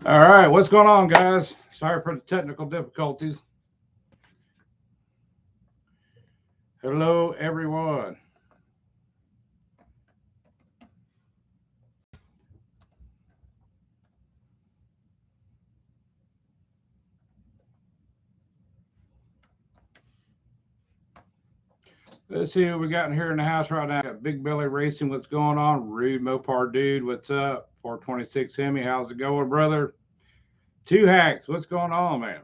All right, what's going on, guys? Sorry for the technical difficulties. Hello, everyone. Let's see what we got in here in the house right now. Got Big Belly Racing. What's going on? Rude Mopar Dude. What's up? 426 Hemi. How's it going, brother? Two Hacks. What's going on, man?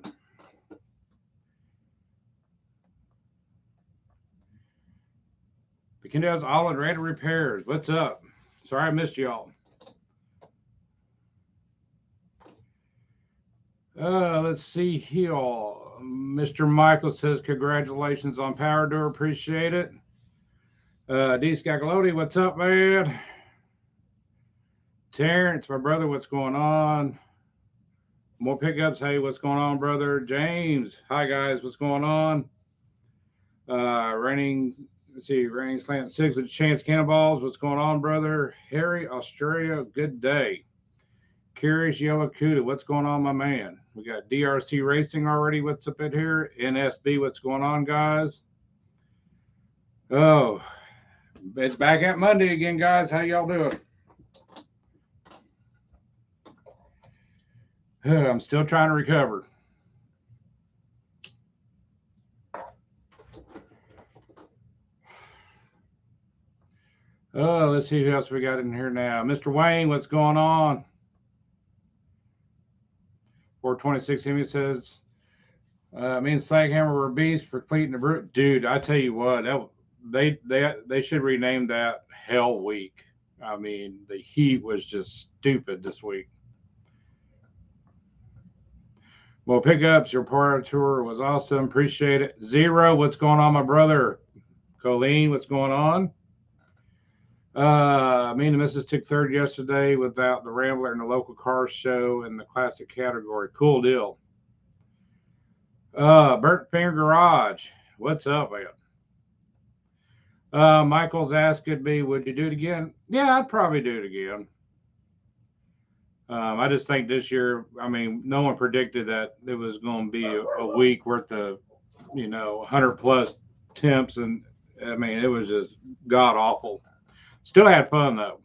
Kendall's All in Ready Repairs. What's up? Sorry I missed y'all. Let's see here. Mr. Michael says, congratulations on Power Door. Appreciate it. D. Scagaloti, what's up, man? Terrence, my brother, what's going on? More pickups. Hey, what's going on, brother? James, hi, guys. What's going on? Raining, let's see, Raining Slant 6 with Chance Cannonballs. What's going on, brother? Harry, Australia, good day. Curious Yellow Cuda, what's going on, my man? We got DRC Racing already. What's up in here? NSB, what's going on, guys? Oh, it's back at Monday again, guys. How y'all doing? I'm still trying to recover. Oh, let's see who else we got in here now. Mr. Wayne, what's going on? 426 Hemi says, me and Slaghammer were beasts for Cleat and Brute. Dude, I tell you what, they should rename that Hell Week. I mean, the heat was just stupid this week. Well, pickups, your part tour was awesome. Appreciate it. Zero, what's going on, my brother? Colleen, what's going on? Me and the missus took third yesterday without the Rambler in the local car show in the classic category. Cool deal. Burnt Finger Garage, what's up, man? Michael's asking me, would you do it again? Yeah, I'd probably do it again. I just think this year, I mean, no one predicted that it was going to be a week worth of, 100 plus temps. And I mean, it was just god awful. Still had fun, though.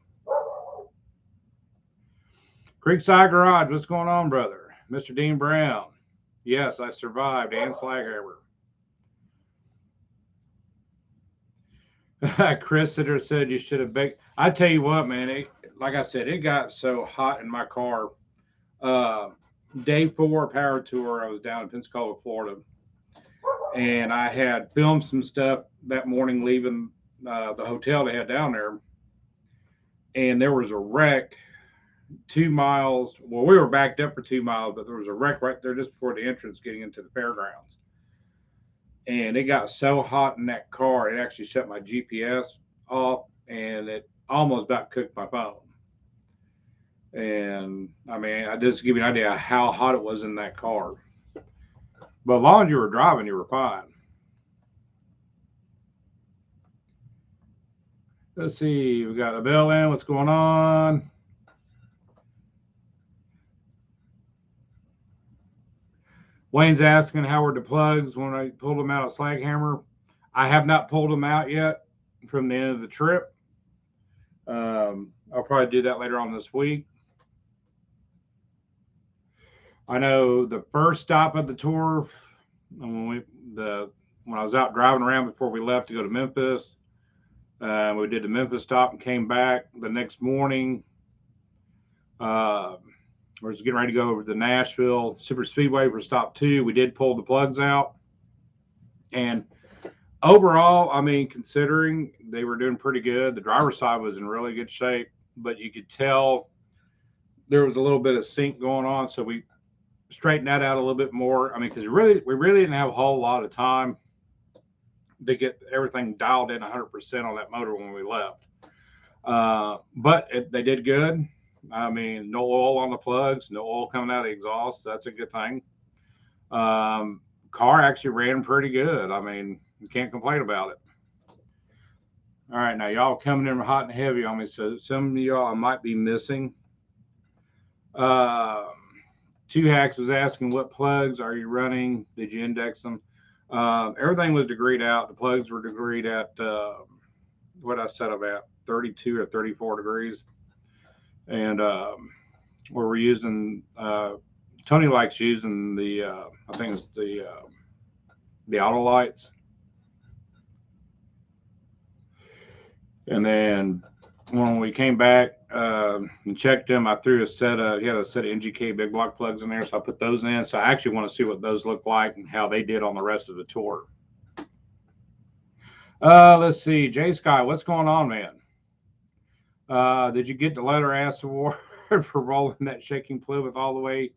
Creekside Garage, what's going on, brother? Mr. Dean Brown. Yes, I survived. And Slaghammer. Chris Sitter said you should have baked. I tell you what, man, like I said, it got so hot in my car. Day 4 power tour, I was down in Pensacola, Florida, and I had filmed some stuff that morning leaving the hotel they had down there, and there was a wreck 2 miles. Well, we were backed up for 2 miles, but there was a wreck right there just before the entrance getting into the fairgrounds. And it got so hot in that car, it actually shut my GPS off, and it almost about cooked my phone. And I mean, I just give you an idea of how hot it was in that car. But as long as you were driving, you were fine. Let's see, we got a bell in. What's going on? Wayne's asking how were the plugs when I pulled them out of Slaghammer. I have not pulled them out yet from the end of the trip. I'll probably do that later on this week. I know the first stop of the tour, when I was out driving around before we left to go to Memphis, we did the Memphis stop and came back the next morning. We was getting ready to go over to Nashville Super Speedway for stop 2. We did pull the plugs out, and overall, I mean, considering they were doing pretty good, the driver's side was in really good shape, but you could tell there was a little bit of sync going on, so we straightened that out a little bit more. I mean, because we really didn't have a whole lot of time to get everything dialed in 100% on that motor when we left. But they did good. I mean, no oil on the plugs, no oil coming out of the exhaust. So that's a good thing. Car actually ran pretty good. I mean, you can't complain about it. All right, now y'all coming in hot and heavy on me, so some of y'all I might be missing. Two Hacks was asking, what plugs are you running? Did you index them? Everything was degreed out. The plugs were degreed at what I set them at 32 or 34 degrees, and where we're using. Tony likes using the I think it's the auto lights, and then when we came back and checked them, I threw he had a set of NGK big block plugs in there, so I put those in. So I actually want to see what those look like and how they did on the rest of the tour. Let's see, Jay Sky, what's going on, man? Did you get the letter asked award for rolling that shaking Plymouth all the way?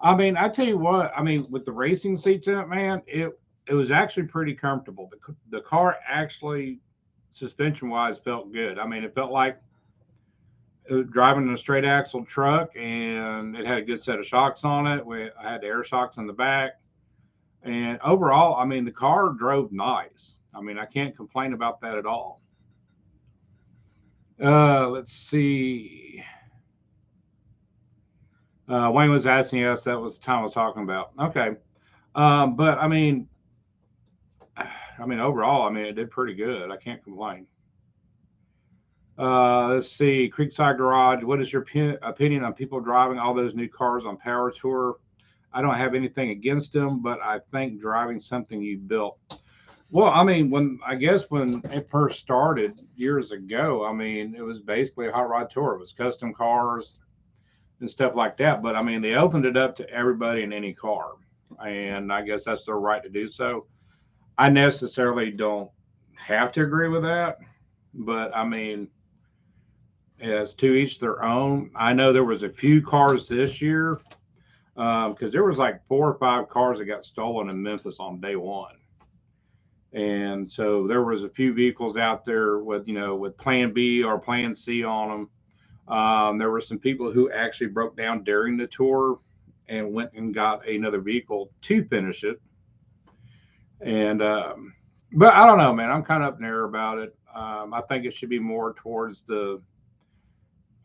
I mean, I tell you what, I mean, with the racing seats in it, man, it was actually pretty comfortable. The car actually, suspension wise, felt good. I mean, it felt like driving a straight axle truck, and it had a good set of shocks on it. I had the air shocks in the back, and overall, I mean, the car drove nice. I mean, I can't complain about that at all. Let's see. Wayne was asking us. That was the time I was talking about. Okay, but I mean, overall, I mean, it did pretty good. I can't complain. Let's see. Creekside Garage. What is your opinion on people driving all those new cars on Power Tour? I don't have anything against them, but I think driving something you built. Well, I mean, when it first started years ago, I mean, it was basically a hot rod tour. It was custom cars and stuff like that. But I mean, they opened it up to everybody in any car, and I guess that's their right to do so. I necessarily don't have to agree with that, but I mean, as to each their own. I know there was a few cars this year because there was like 4 or 5 cars that got stolen in Memphis on day one. And so there was a few vehicles out there with with Plan B or Plan C on them. There were some people who actually broke down during the tour and went and got another vehicle to finish it. And but I don't know, man. I'm kind of up in the air about it. I think it should be more towards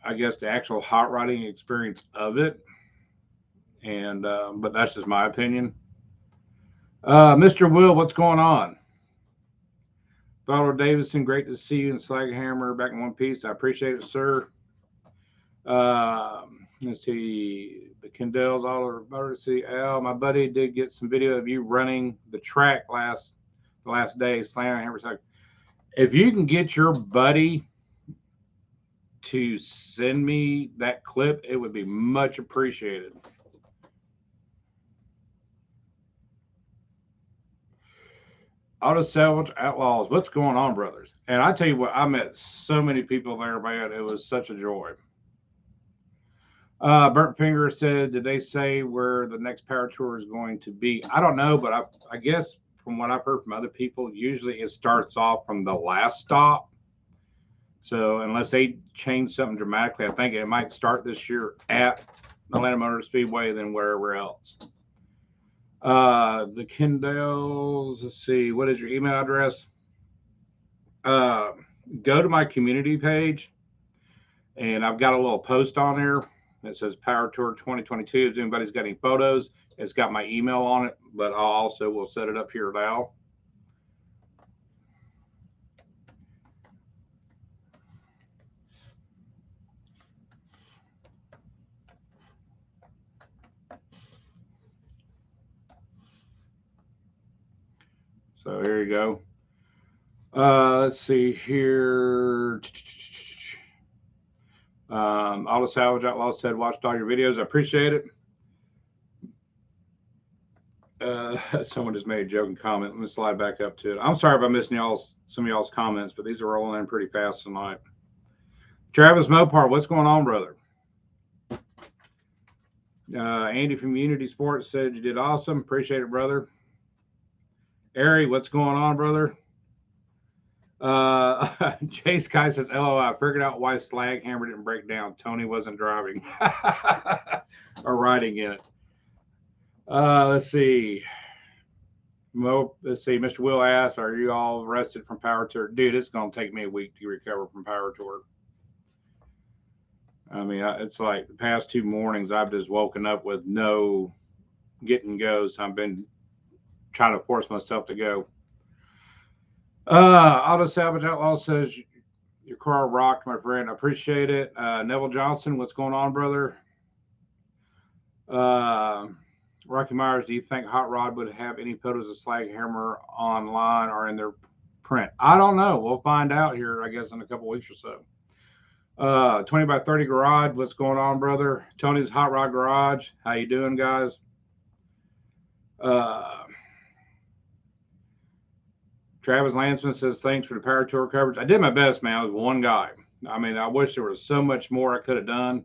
I guess, the actual hot rodding experience of it. And but that's just my opinion. Mr. Will, what's going on? Donald Davidson, great to see you in Slaghammer back in one piece. I appreciate it, sir. Let's see, the Kendalls all over. Let's see, Al, my buddy did get some video of you running the track the last day. Slaghammer. If you can get your buddy to send me that clip, it would be much appreciated. Auto Salvage Outlaws, what's going on, brothers? And I tell you what, I met so many people there, man. It was such a joy. Burnt Finger said, did they say where the next Power Tour is going to be? I don't know, but I guess from what I've heard from other people, usually it starts off from the last stop. So unless they change something dramatically, I think it might start this year at Atlanta Motor Speedway, then wherever else. The Kindles, let's see, what is your email address? Go to my community page, and I've got a little post on there that says Power Tour 2022. If anybody's got any photos, it's got my email on it, but I also will set it up here now. So here you go. Let's see here. Auto Salvage Outlaw said, watched all your videos. I appreciate it. Someone just made a joking comment. Let me slide back up to it. I'm sorry if I'm missing some of y'all's comments, but these are rolling in pretty fast tonight. Travis Mopar, what's going on, brother? Andy from Unity Sports said you did awesome. Appreciate it, brother. Ari, what's going on, brother? Chase Guy says, LOL, I figured out why Slaghammer didn't break down. Tony wasn't driving or riding in it. Let's see. Mr. Will asks, are you all rested from Power Tour? Dude, it's going to take me a week to recover from Power Tour. I mean, it's like the past 2 mornings I've just woken up with no getting goes. I've been trying to force myself to go. Auto Salvage Outlaw says your car rocked, my friend. I appreciate it. Neville Johnson, what's going on, brother? Uh, Rocky Myers, do you think Hot Rod would have any photos of Slag Hammer online or in their print? I don't know. We'll find out here, I guess, in a couple weeks or so. 20 by 30 Garage, what's going on, brother? Tony's Hot Rod Garage, how you doing, guys? Uh, Travis Lansman says, thanks for the Power Tour coverage. I did my best, man. I was one guy. I mean, I wish there was so much more I could have done.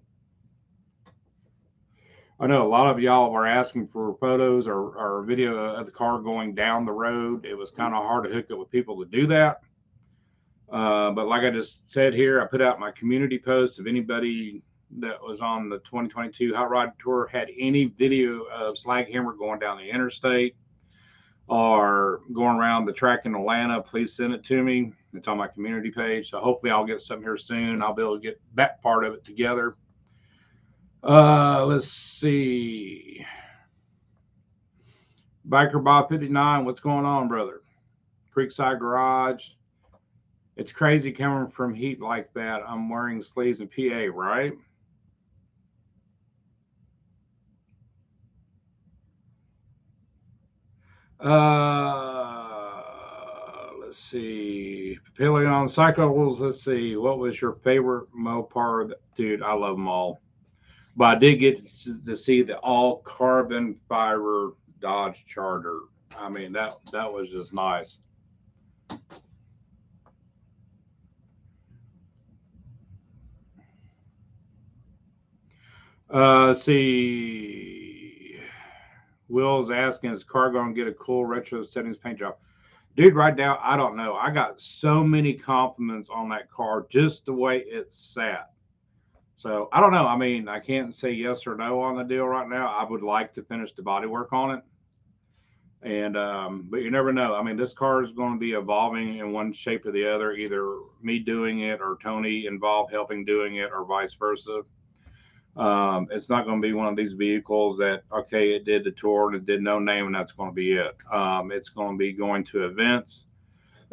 I know a lot of y'all were asking for photos or video of the car going down the road. It was kind of hard to hook up with people to do that. But like I just said here, I put out my community post. If anybody that was on the 2022 Hot Rod Tour had any video of Slag Hammer going down the interstate or going around the track in Atlanta, please send it to me. It's on my community page. So hopefully I'll get something here soon. I'll be able to get that part of it together. Let's see. Biker Bob 59, what's going on, brother? Creekside Garage. It's crazy coming from heat like that. I'm wearing sleeves in PA, right? Let's see. Papillion Cycles. Let's see. What was your favorite Mopar? Dude, I love them all. But I did get to see the all carbon fiber Dodge Charger. I mean, that was just nice. Let's see. Will's asking, is car going to get a cool retro settings paint job? Dude, right now, I don't know. I got so many compliments on that car, just the way it sat. So I don't know. I mean, I can't say yes or no on the deal right now. I would like to finish the body work on it. And but you never know. I mean, this car is going to be evolving in one shape or the other, either me doing it or Tony involved helping doing it, or vice versa. It's not going to be one of these vehicles that, okay, it did the tour and it did no name and that's going to be it. It's going to be going to events.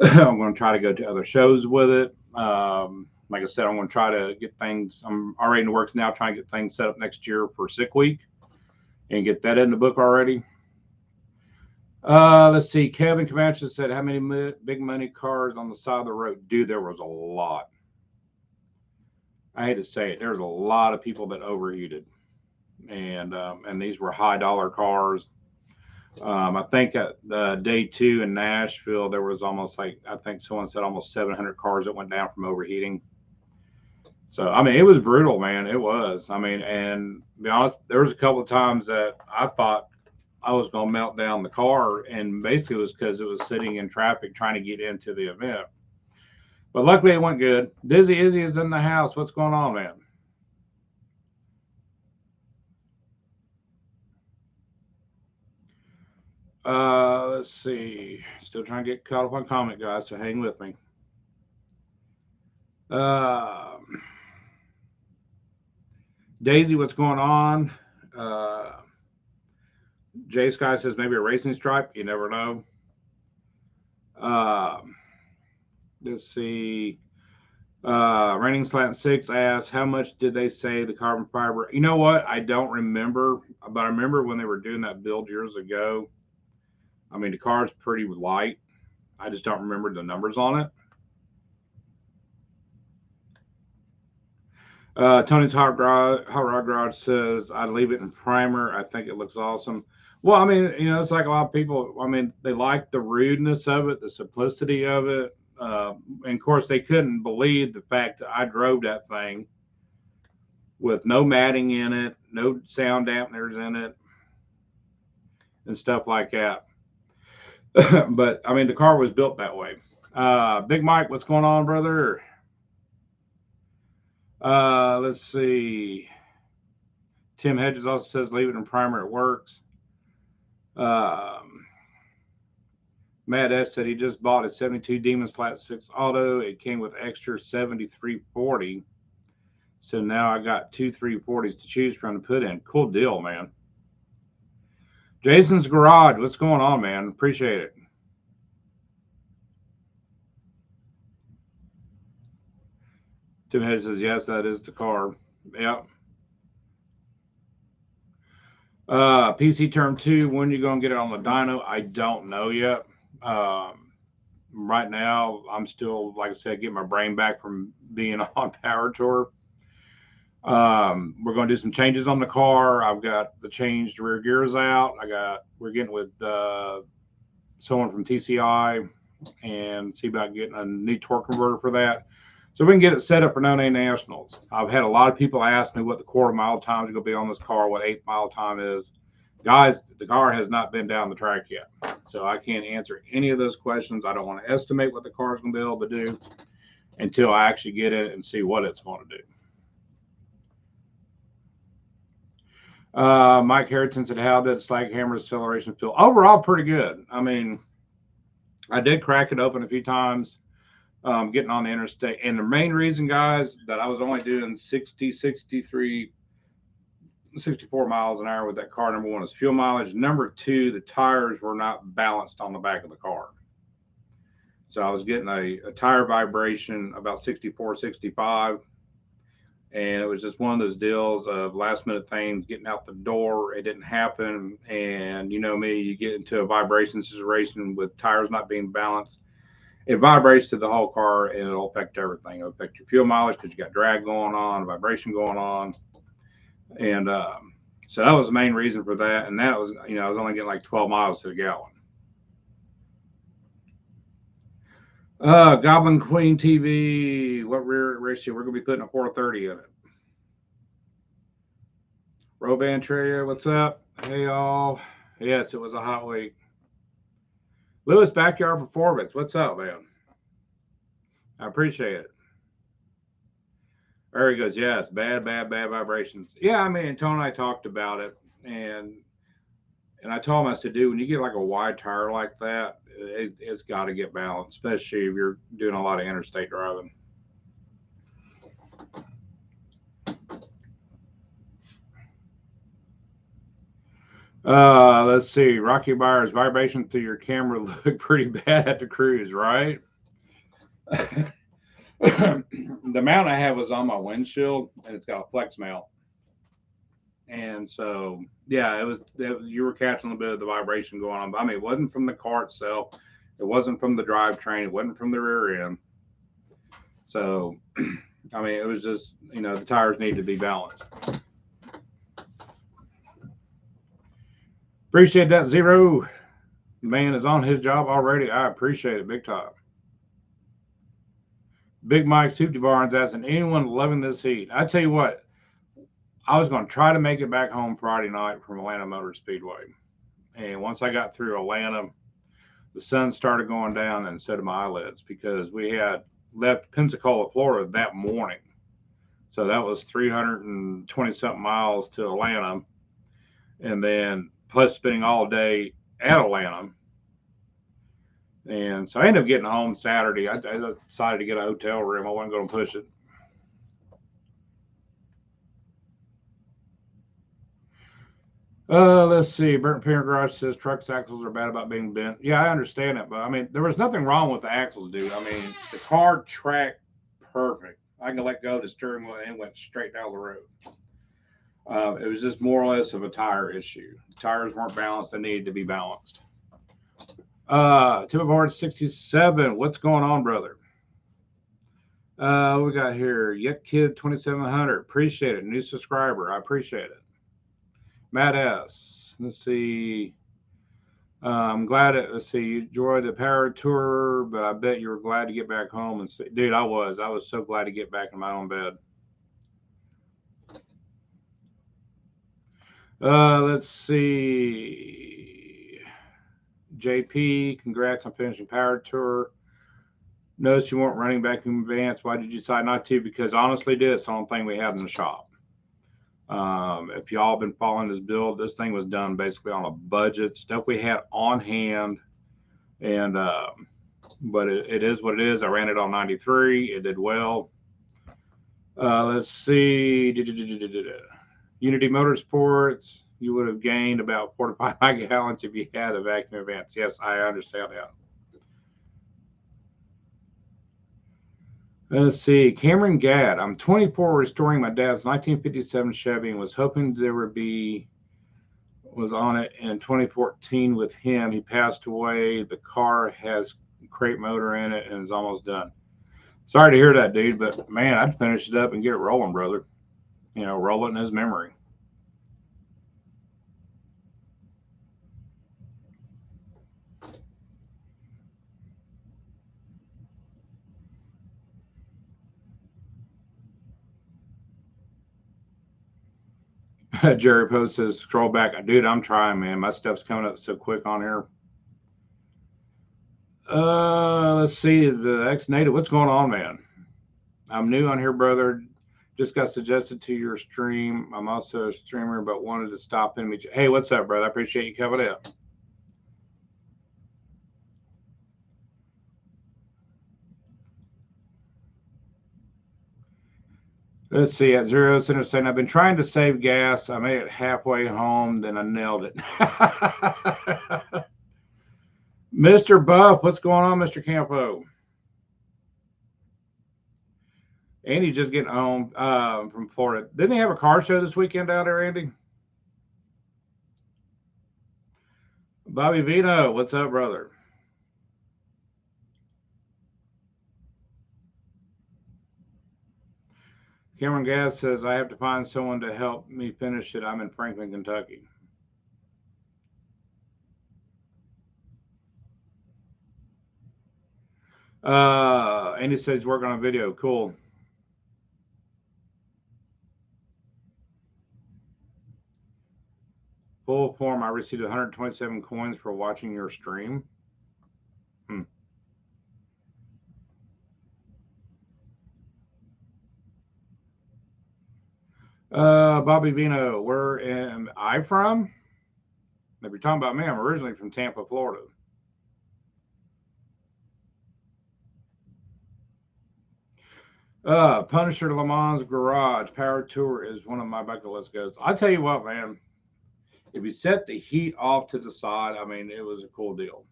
I'm going to try to go to other shows with it. Like I said, I'm going to try to get things. I'm already in the works now, trying to get things set up next year for Sick Week and get that in the book already. Let's see. Kevin Comanche said, how many big money cars on the side of the road? Dude, there was a lot. I hate to say it. There's a lot of people that overheated, and these were high dollar cars. I think at day two in Nashville, there was almost like, I think someone said almost 700 cars that went down from overheating. So, I mean, it was brutal, man. It was. I mean, and to be honest, there was a couple of times that I thought I was going to melt down the car, and basically it was because it was sitting in traffic trying to get into the event. But luckily it went good. Dizzy Izzy is in the house. What's going on, man? Let's see. Still trying to get caught up on comment, guys, so hang with me. Daisy, what's going on? Jay Sky says maybe a racing stripe. You never know. Uh, let's see. Raining Slant 6 asks, how much did they say the carbon fiber? You know what? I don't remember, but I remember when they were doing that build years ago. I mean, the car is pretty light. I just don't remember the numbers on it. Tony's Hot Rod Garage says, I'd leave it in primer. I think it looks awesome. Well, I mean, you know, it's like a lot of people, I mean, they like the rudeness of it, the simplicity of it. And of course, they couldn't believe the fact that I drove that thing with no matting in it, no sound dampeners in it, and stuff like that. But I mean, the car was built that way. Big Mike, what's going on, brother? Let's see. Tim Hedges also says leave it in primer, it works. Matt S said he just bought a 72 Demon Slat 6 Auto. It came with extra 7340. So now I got two 340s to choose from to put in. Cool deal, man. Jason's Garage, what's going on, man? Appreciate it. Tim Hedges says, yes, that is the car. Yep. PC Term 2, when you going to get it on the dyno? I don't know yet. Right now, I'm still, like I said, getting my brain back from being on Power Tour. We're going to do some changes on the car. I've got the changed rear gears out. We're getting with someone from TCI and see about getting a new torque converter for that. So we can get it set up for NNN Nationals. I've had a lot of people ask me what the quarter mile time is going to be on this car, what 8 mile time is. Guys, the car has not been down the track yet. So I can't answer any of those questions. I don't want to estimate what the car is going to be able to do until I actually get it and see what it's going to do. Mike Harrington said, how did slaghammer acceleration feel? Overall, pretty good. I mean, I did crack it open a few times getting on the interstate. And the main reason, guys, that I was only doing 60, 63, 64 miles an hour with that car, number one, is fuel mileage. Number two, the tires were not balanced on the back of the car. So I was getting a tire vibration about 64, 65. And it was just one of those deals of last minute things getting out the door. It didn't happen. And you know me, you get into a vibration situation with tires not being balanced. It vibrates to the whole car and it'll affect everything. It'll affect your fuel mileage because you got drag going on, vibration going on. And so that was the main reason for that. And that was, I was only getting like 12 miles to the gallon. Goblin Queen TV, what rear ratio? We're going to be putting a 430 in it. Roban Tria, what's up? Hey, y'all. Yes, it was a hot week. Lewis Backyard Performance, what's up, man? I appreciate it. There he goes. Yes, bad vibrations. Yeah, I mean, Tony and I talked about it, and I told him, I said, dude, when you get like a wide tire like that, it's got to get balanced, especially if you're doing a lot of interstate driving. Let's see. Rocky Byers, vibration through your camera look pretty bad at the cruise, right? The mount I had was on my windshield, and it's got a flex mount. And so, yeah, you were catching a bit of the vibration going on. But, I mean, it wasn't from the car itself. It wasn't from the drivetrain. It wasn't from the rear end. So, I mean, it was just, the tires need to be balanced. Appreciate that, Zero. The man is on his job already. I appreciate it big time. Big Mike Soup Barnes asking, anyone loving this heat? I tell you what, I was going to try to make it back home Friday night from Atlanta Motor Speedway. And once I got through Atlanta, the sun started going down instead of my eyelids because we had left Pensacola, Florida that morning. So that was 320 something miles to Atlanta. And then plus spending all day at Atlanta. And so I ended up getting home Saturday. I decided to get a hotel room. I wasn't going to push it. Let's see. Burnt Parent Garage says truck's axles are bad about being bent. Yeah, I understand it, but I mean, there was nothing wrong with the axles, dude. I mean, the car tracked perfect. I can let go of the steering wheel and went straight down the road. It was just more or less of a tire issue. The tires weren't balanced. They needed to be balanced. Tim of Hearts 67. What's going on, brother? We got here Yet Kid 2700. Appreciate it. New subscriber. I appreciate it. Matt S. Let's see. I'm glad let's see, you enjoyed the Power Tour, but I bet you were glad to get back home and see. Dude, I was so glad to get back in my own bed. Let's see. JP, congrats on finishing Power Tour. Notice you weren't running back in advance. Why did you decide not to? Because honestly, it's the only thing we have in the shop. If y'all been following this build, this thing was done basically on a budget, stuff we had on hand. And, but it is what it is. I ran it on 93. It did well. Let's see. Unity Motorsports. You would have gained about 4 to 5 gallons if you had a vacuum advance. Yes, I understand that. Let's see. Cameron Gadd. I'm 24, restoring my dad's 1957 Chevy, and was hoping there would be was on it in 2014 with him. He passed away. The car has crate motor in it and is almost done. Sorry to hear that, dude, but man, I'd finish it up and get it rolling, brother. Roll it in his memory. Jerry Post says, scroll back. Dude, I'm trying, man. My stuff's coming up so quick on here. Let's see. The ex native. What's going on, man? I'm new on here, brother. Just got suggested to your stream. I'm also a streamer, but wanted to stop in and meet you. Hey, what's up, brother? I appreciate you coming in. Let's see. At Zero Center saying, I've been trying to save gas. I made it halfway home, then I nailed it. Mr. Buff, what's going on, Mr. Campo? Andy just getting home from Florida. Didn't he have a car show this weekend out there, Andy? Bobby Vito, what's up, brother? Cameron Gass says, I have to find someone to help me finish it. I'm in Franklin, Kentucky. Andy says he's working on a video. Cool. Full form, I received 127 coins for watching your stream. Hmm. Bobby Vino, where am I from? If you're talking about me, I'm originally from Tampa, Florida. Punisher Le Mans Garage Power Tour is one of my bucket list goes. I tell you what, man, if you set the heat off to the side, I mean, it was a cool deal.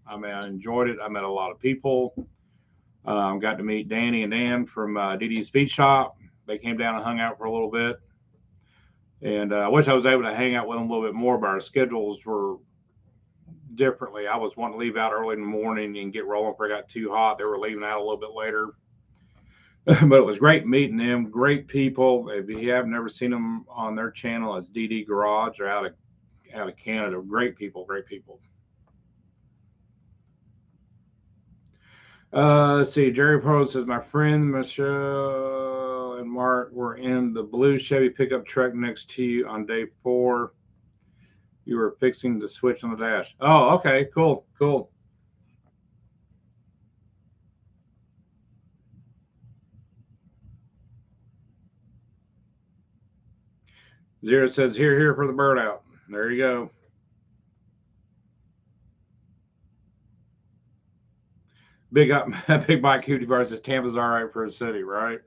I mean, I enjoyed it. I met a lot of people. Got to meet Danny and Dan from DD Speed Shop. They came down and hung out for a little bit. And I wish I was able to hang out with them a little bit more, but our schedules were differently. I was wanting to leave out early in the morning and get rolling before it got too hot. They were leaving out a little bit later. But it was great meeting them. Great people. If you have never seen them on their channel, it's DD Garage. They're out of Canada. Great people. Great people. Let's see. Jerry Pro says my friend Michelle and Mark were in the blue Chevy pickup truck next to you on day 4. You were fixing the switch on the dash. Oh, okay. Cool. Cool. Zero says here for the bird out. There you go. Big up, big Mike Cootie Bar says Tampa's all right for a city, right?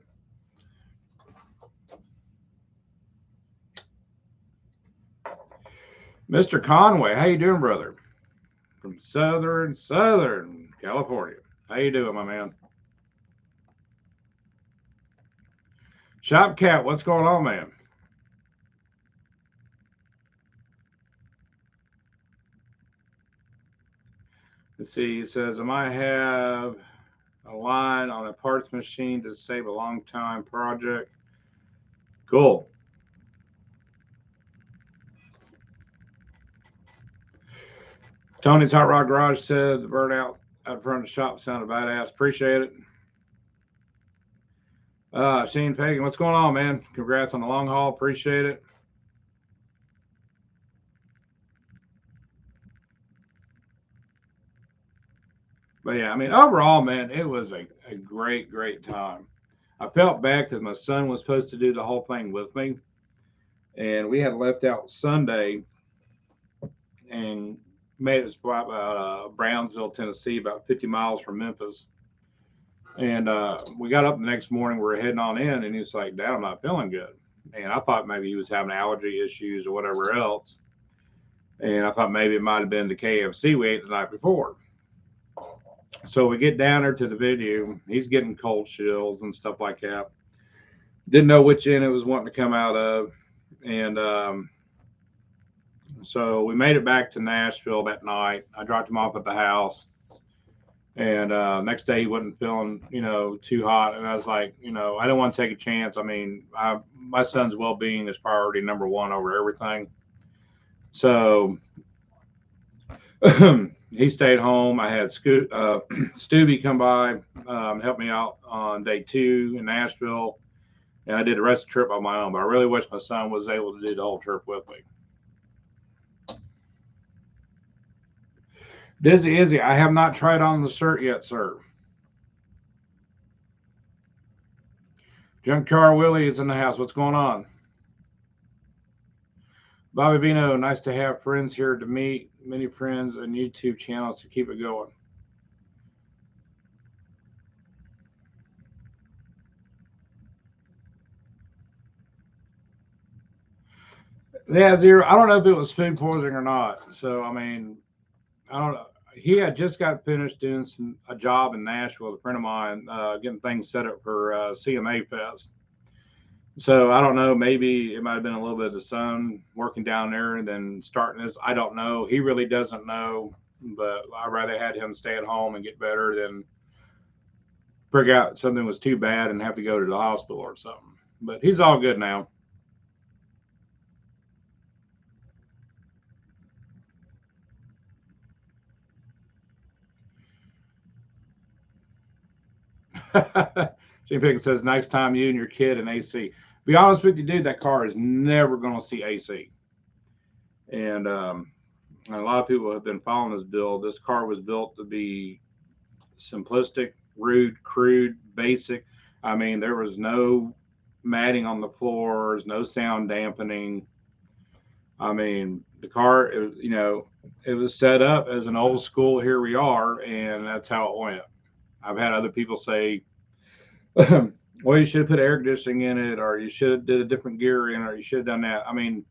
Mr. Conway, how you doing, brother? From Southern California. How you doing, my man? Shop Cat, what's going on, man? Let's see. He says, I might have a line on a parts machine to save a long time project. Cool. Tony's Hot Rod Garage said the bird out front of the shop sounded badass. Appreciate it. Shane Pagan, what's going on, man? Congrats on the long haul. Appreciate it. But yeah, I mean, overall, man, it was a great time. I felt bad because my son was supposed to do the whole thing with me, and we had left out Sunday and made it to Brownsville, Tennessee, about 50 miles from Memphis. And we got up the next morning, we were heading on in, and he's like, Dad, I'm not feeling good. And I thought maybe he was having allergy issues or whatever else. And I thought maybe it might have been the KFC we ate the night before. So we get down there to the video. He's getting cold chills and stuff like that. Didn't know which end it was wanting to come out of. And so we made it back to Nashville that night. I dropped him off at the house. And next day he wasn't feeling, too hot. And I was like, I don't want to take a chance. I mean, my son's well-being is priority number one over everything. So he stayed home. I had Stubby come by, help me out on day 2 in Nashville, and I did the rest of the trip on my own. But I really wish my son was able to do the whole trip with me. Dizzy Izzy, I have not tried on the cert yet, sir. Junk Car Willie is in the house. What's going on? Bobby Bino, nice to have friends here to meet. Many friends and YouTube channels to keep it going. Yeah, Zero. I don't know if it was food poisoning or not. So, I mean, I don't know. He had just got finished doing a job in Nashville with a friend of mine, getting things set up for CMA Fest. So I don't know. Maybe it might have been a little bit of the sun working down there and then starting this. I don't know. He really doesn't know. But I'd rather had him stay at home and get better than figure out something was too bad and have to go to the hospital or something. But he's all good now. Jim Pickens says, next time you and your kid in AC. Be honest with you, dude, that car is never going to see AC. And a lot of people have been following this build. This car was built to be simplistic, rude, crude, basic. I mean, there was no matting on the floors, no sound dampening. I mean, the car, it was set up as an old school. Here we are, and that's how it went. I've had other people say, well, you should have put air conditioning in it, or you should have did a different gear in, or you should have done that. I mean,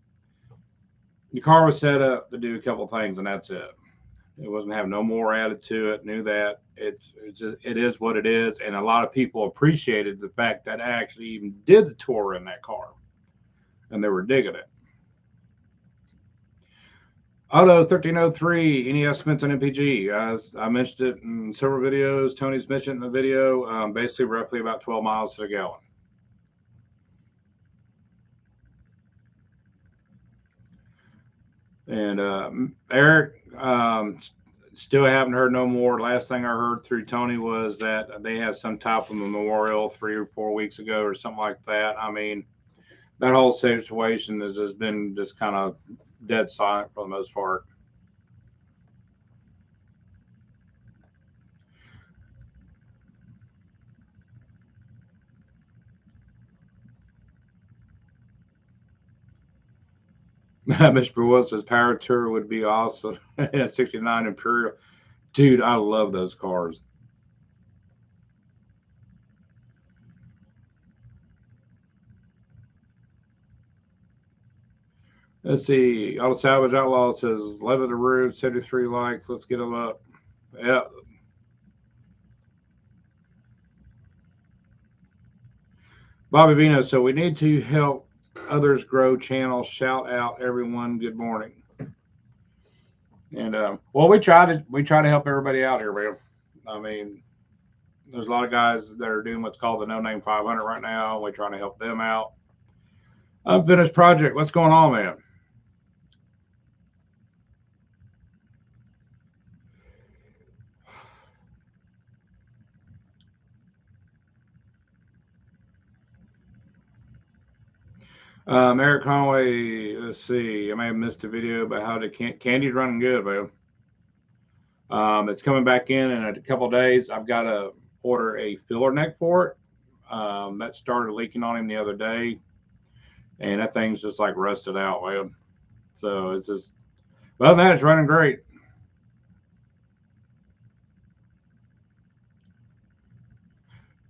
the car was set up to do a couple things, and that's it. It wasn't have no more added to it. Knew that it is what it is, and a lot of people appreciated the fact that I actually even did the tour in that car, and they were digging it. Auto 1303, any estimates on MPG? As I mentioned it in several videos, Tony's mentioned in the video, basically roughly about 12 miles to the gallon. And Eric, still haven't heard no more. Last thing I heard through Tony was that they had some type of memorial 3 or 4 weeks ago or something like that. I mean, that whole situation has been just kind of dead silent for the most part. Mr. Will says Power Tour would be awesome. Yeah, 69 Imperial. Dude, I love those cars. Let's see. Auto Salvage Outlaw says, Love the Roof, 73 likes. Let's get them up. Yeah. Bobby Vino, so we need to help others grow channels. Shout out everyone. Good morning. And well, we try to help everybody out here, man. I mean, there's a lot of guys that are doing what's called the No Name 500 right now. We're trying to help them out. Unfinished project. What's going on, man? Eric Conway. Let's see. I may have missed a video, but how did Candy's running good, man? It's coming back in a couple of days. I've got to order a filler neck for it. That started leaking on him the other day, and that thing's just like rusted out, man. So it's just, but other than that, it's running great.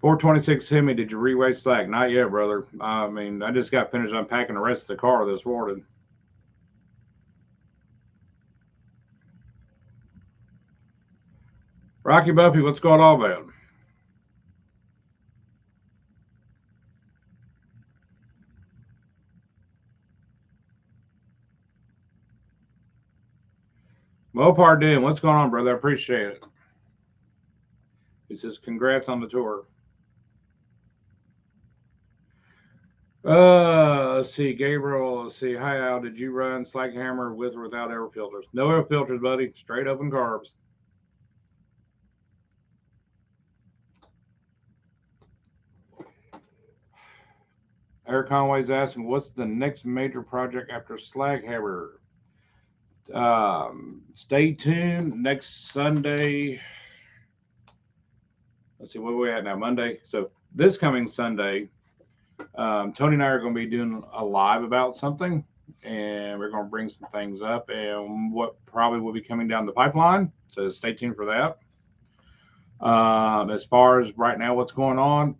426 Hemi, did you reweigh slag? Not yet, brother. I mean, I just got finished unpacking the rest of the car this morning. Rocky Buffy, what's going on, man? Mopar Dan, what's going on, brother? I appreciate it. He says, congrats on the tour. Let's see, Gabriel. Let's see. Hi, Al. Did you run slaghammer with or without air filters? No air filters, buddy. Straight open carbs. Eric Conway's asking, what's the next major project after slaghammer? Stay tuned. Next Sunday. Let's see, what are we at now? Monday. So this coming Sunday, Tony and I are going to be doing a live about something, and we're going to bring some things up and what probably will be coming down the pipeline. So stay tuned for that. As far as right now, what's going on,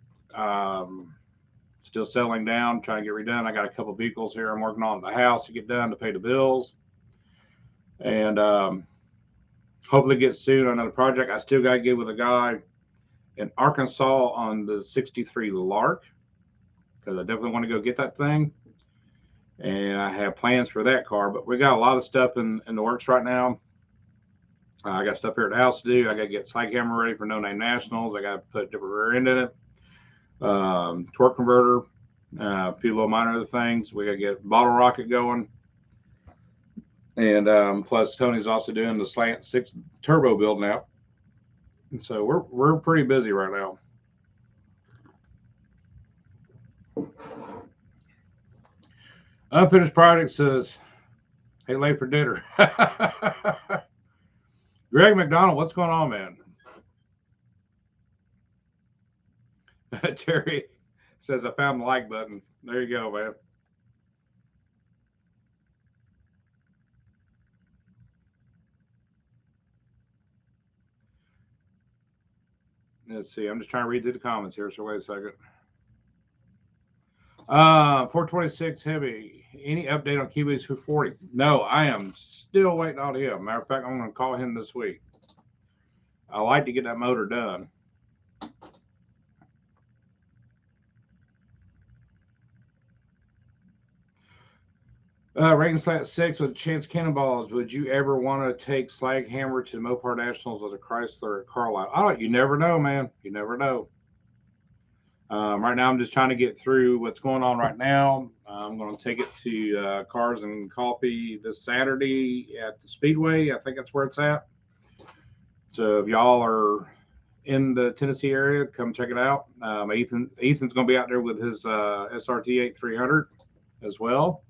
still settling down, trying to get redone. I got a couple of vehicles here I'm working on at the house to get done to pay the bills, and hopefully get soon on another project. I still got to get with a guy in Arkansas on the 63 Lark, because I definitely want to go get that thing. And I have plans for that car, but we got a lot of stuff in the works right now. I got stuff here at the house to do. I got to get slaghammer ready for No Name Nationals. I got to put different rear end in it, torque converter, a few little minor other things. We got to get bottle rocket going. And plus, Tony's also doing the Slant 6 turbo build now. And so we're pretty busy right now. Unfinished project says, hey, late for dinner. Greg McDonald, what's going on, man? Terry says, I found the like button. There you go, man. Let's see. I'm just trying to read through the comments here, so wait a second. 426 Heavy. Any update on Kiwi's 240? No, I am still waiting on him. Matter of fact, I'm going to call him this week. I like to get that motor done. Rating Slat 6 with Chance Cannonballs. Would you ever want to take Slaghammer to Mopar Nationals as a Chrysler at Carlisle? Oh, you never know, man. You never know. Right now, I'm just trying to get through what's going on right now. I'm going to take it to Cars and Coffee this Saturday at the Speedway. I think that's where it's at. So if y'all are in the Tennessee area, come check it out. Ethan's going to be out there with his SRT 8300 as well.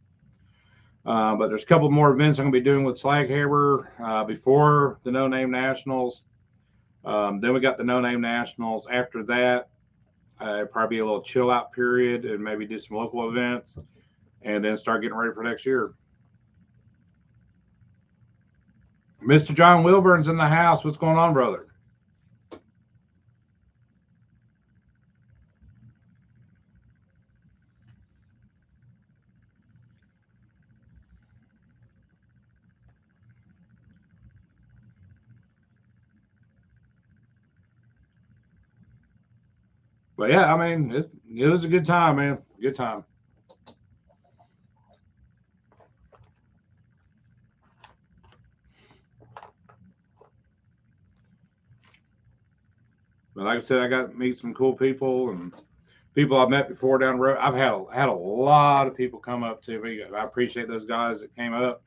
But there's a couple more events I'm going to be doing with Slaghammer before the No Name Nationals. Then we got the No Name Nationals. After that, probably a little chill out period and maybe do some local events and then start getting ready for next year. Mr. John Wilburn's in the house. What's going on, brother? But yeah, I mean, it was a good time, man. Good time. But like I said, I got to meet some cool people and people I've met before down the road. I've had a lot of people come up to me. I appreciate those guys that came up.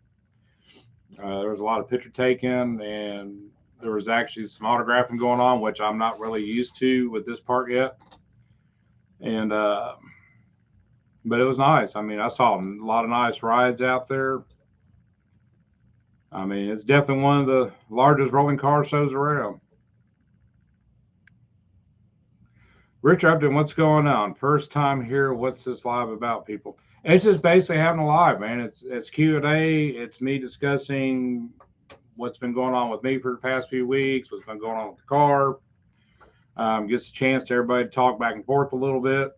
There was a lot of picture taking, and there was actually some autographing going on, which I'm not really used to with this part yet. And but it was nice. I mean, I saw a lot of nice rides out there. I mean, it's definitely one of the largest rolling car shows around. Rich Upton, what's going on? First time here. What's this live about, people? It's just basically having a live, man. It's Q&A. It's me discussing what's been going on with me for the past few weeks, what's been going on with the car. Gets a chance to everybody to talk back and forth a little bit.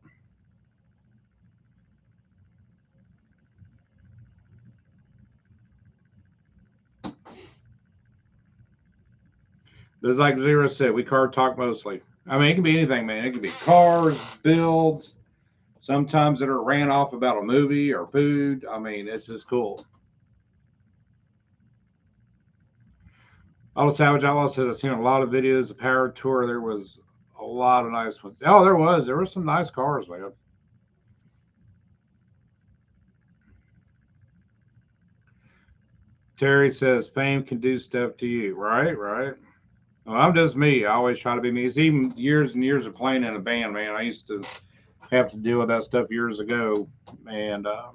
Just like Zero said, we car talk mostly. I mean, it can be anything, man. It can be cars, builds, sometimes that are ran off about a movie or food. I mean, it's just cool. Auto Savage Outlaw says I've seen a lot of videos of Power Tour. There was a lot of nice ones. Oh, there was. There were some nice cars, man. Terry says fame can do stuff to you. Right, right. Well, I'm just me. I always try to be me. It's even years and years of playing in a band, man. I used to have to deal with that stuff years ago, and I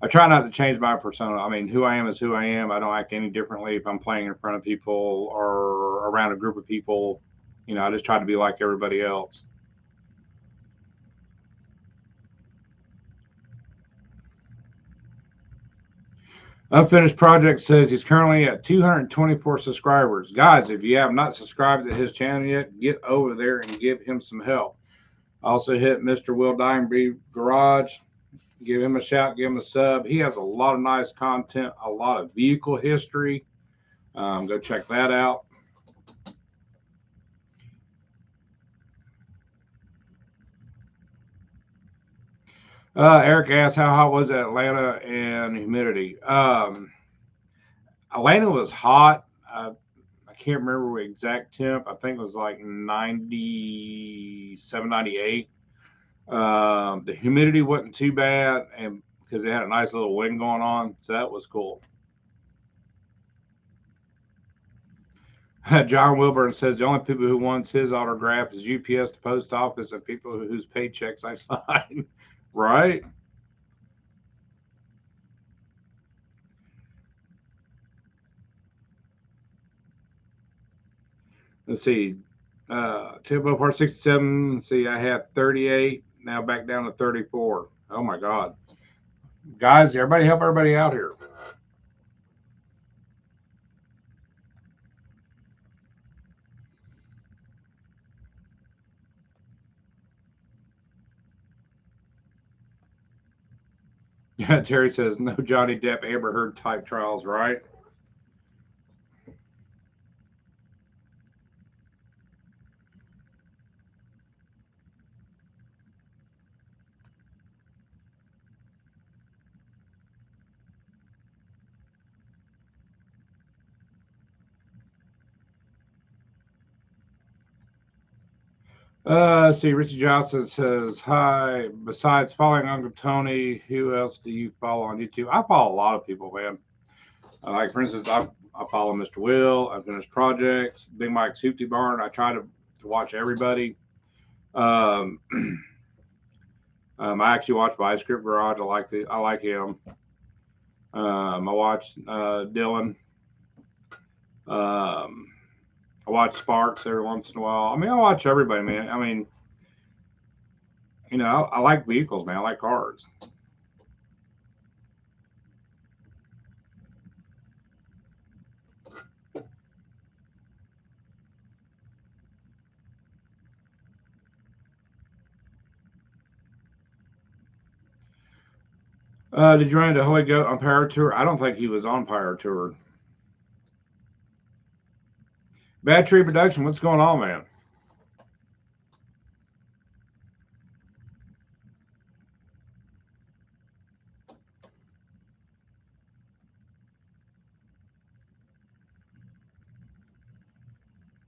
try not to change my persona. I mean, who I am is who I am. I don't act any differently if I'm playing in front of people or around a group of people. I just try to be like everybody else. Unfinished Project says he's currently at 224 subscribers. Guys, if you have not subscribed to his channel yet, get over there and give him some help. Also hit Mr. Will Diamond Garage. Give him a shout, give him a sub. He has a lot of nice content, a lot of vehicle history. Go check that out. Eric asked, how hot was Atlanta and humidity? Atlanta was hot. I can't remember the exact temp. I think it was like 97, 98. The humidity wasn't too bad, and because they had a nice little wind going on, so that was cool. John Wilburn says the only people who wants his autograph is UPS, the post office, and people whose paychecks I sign. Right? Let's see. Tempo Part 67. Let's see, I had 38. Now back down to 34. Oh my God. Guys, everybody help everybody out here. Yeah, Terry says no Johnny Depp Amber Heard type trials, right? Let's see, Richie Johnson says, hi. Besides following Uncle Tony, who else do you follow on YouTube? I follow a lot of people, man. Like, for instance, I follow Mr. Will, Unfinished Projects, Big Mike's Hoopty Barn. I try to watch everybody. Um, I actually watch Vice Script Garage. I like him. I watch Dylan. Um, I watch Sparks every once in a while. I mean, I watch everybody, man. I mean, I like vehicles, man. I like cars. Did you run into Holy Goat on Power Tour? I don't think he was on Power Tour. Bad Tree Production, what's going on, man?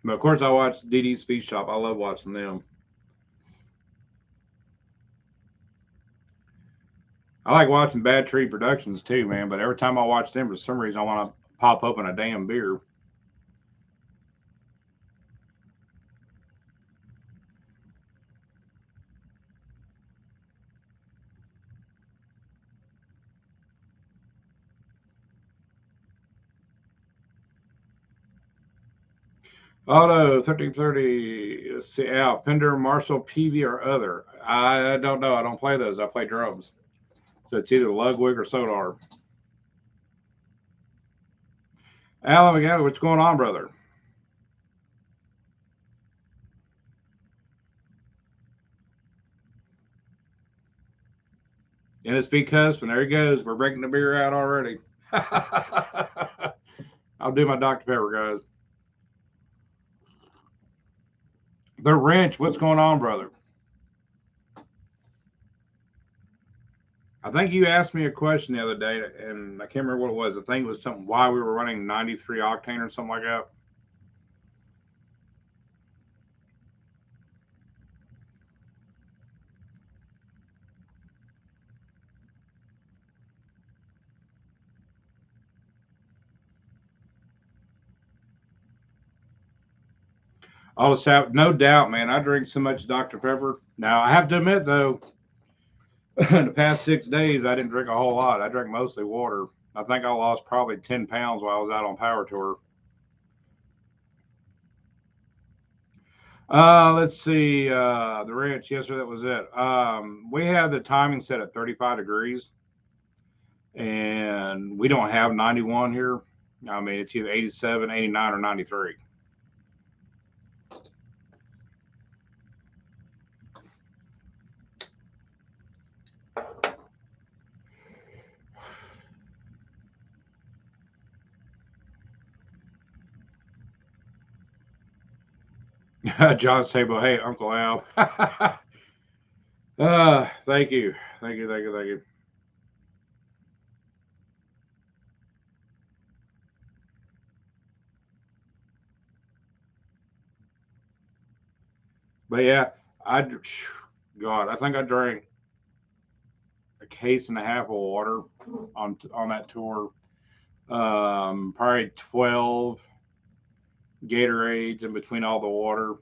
But of course, I watch DD's Speed Shop. I love watching them. I like watching Bad Tree Productions too, man. But every time I watch them, for some reason, I want to pop open a damn beer. Auto 1330. Let's see. Fender, Marshall, PV, or other. I don't know. I don't play those. I play drums. So it's either Ludwig or Sodar. Alan, again, what's going on, brother? And it's because when there he goes, we're breaking the beer out already. I'll do my Dr. Pepper, guys. The wrench, what's going on, brother? I think you asked me a question the other day, and I can't remember what it was. I think it was something why we were running 93 octane or something like that. All the sap, no doubt, man. I drink so much Dr. Pepper. Now, I have to admit, though, in the past 6 days, I didn't drink a whole lot. I drank mostly water. I think I lost probably 10 pounds while I was out on power tour. Let's see. The ranch, yes, sir, that was it. We have the timing set at 35 degrees, and we don't have 91 here. I mean, it's either 87, 89, or 93. John Sable, hey, Uncle Al. Thank you. Thank you, thank you, thank you. But yeah, I, God, I think I drank a case and a half of water on that tour. Probably 12 Gatorades in between all the water.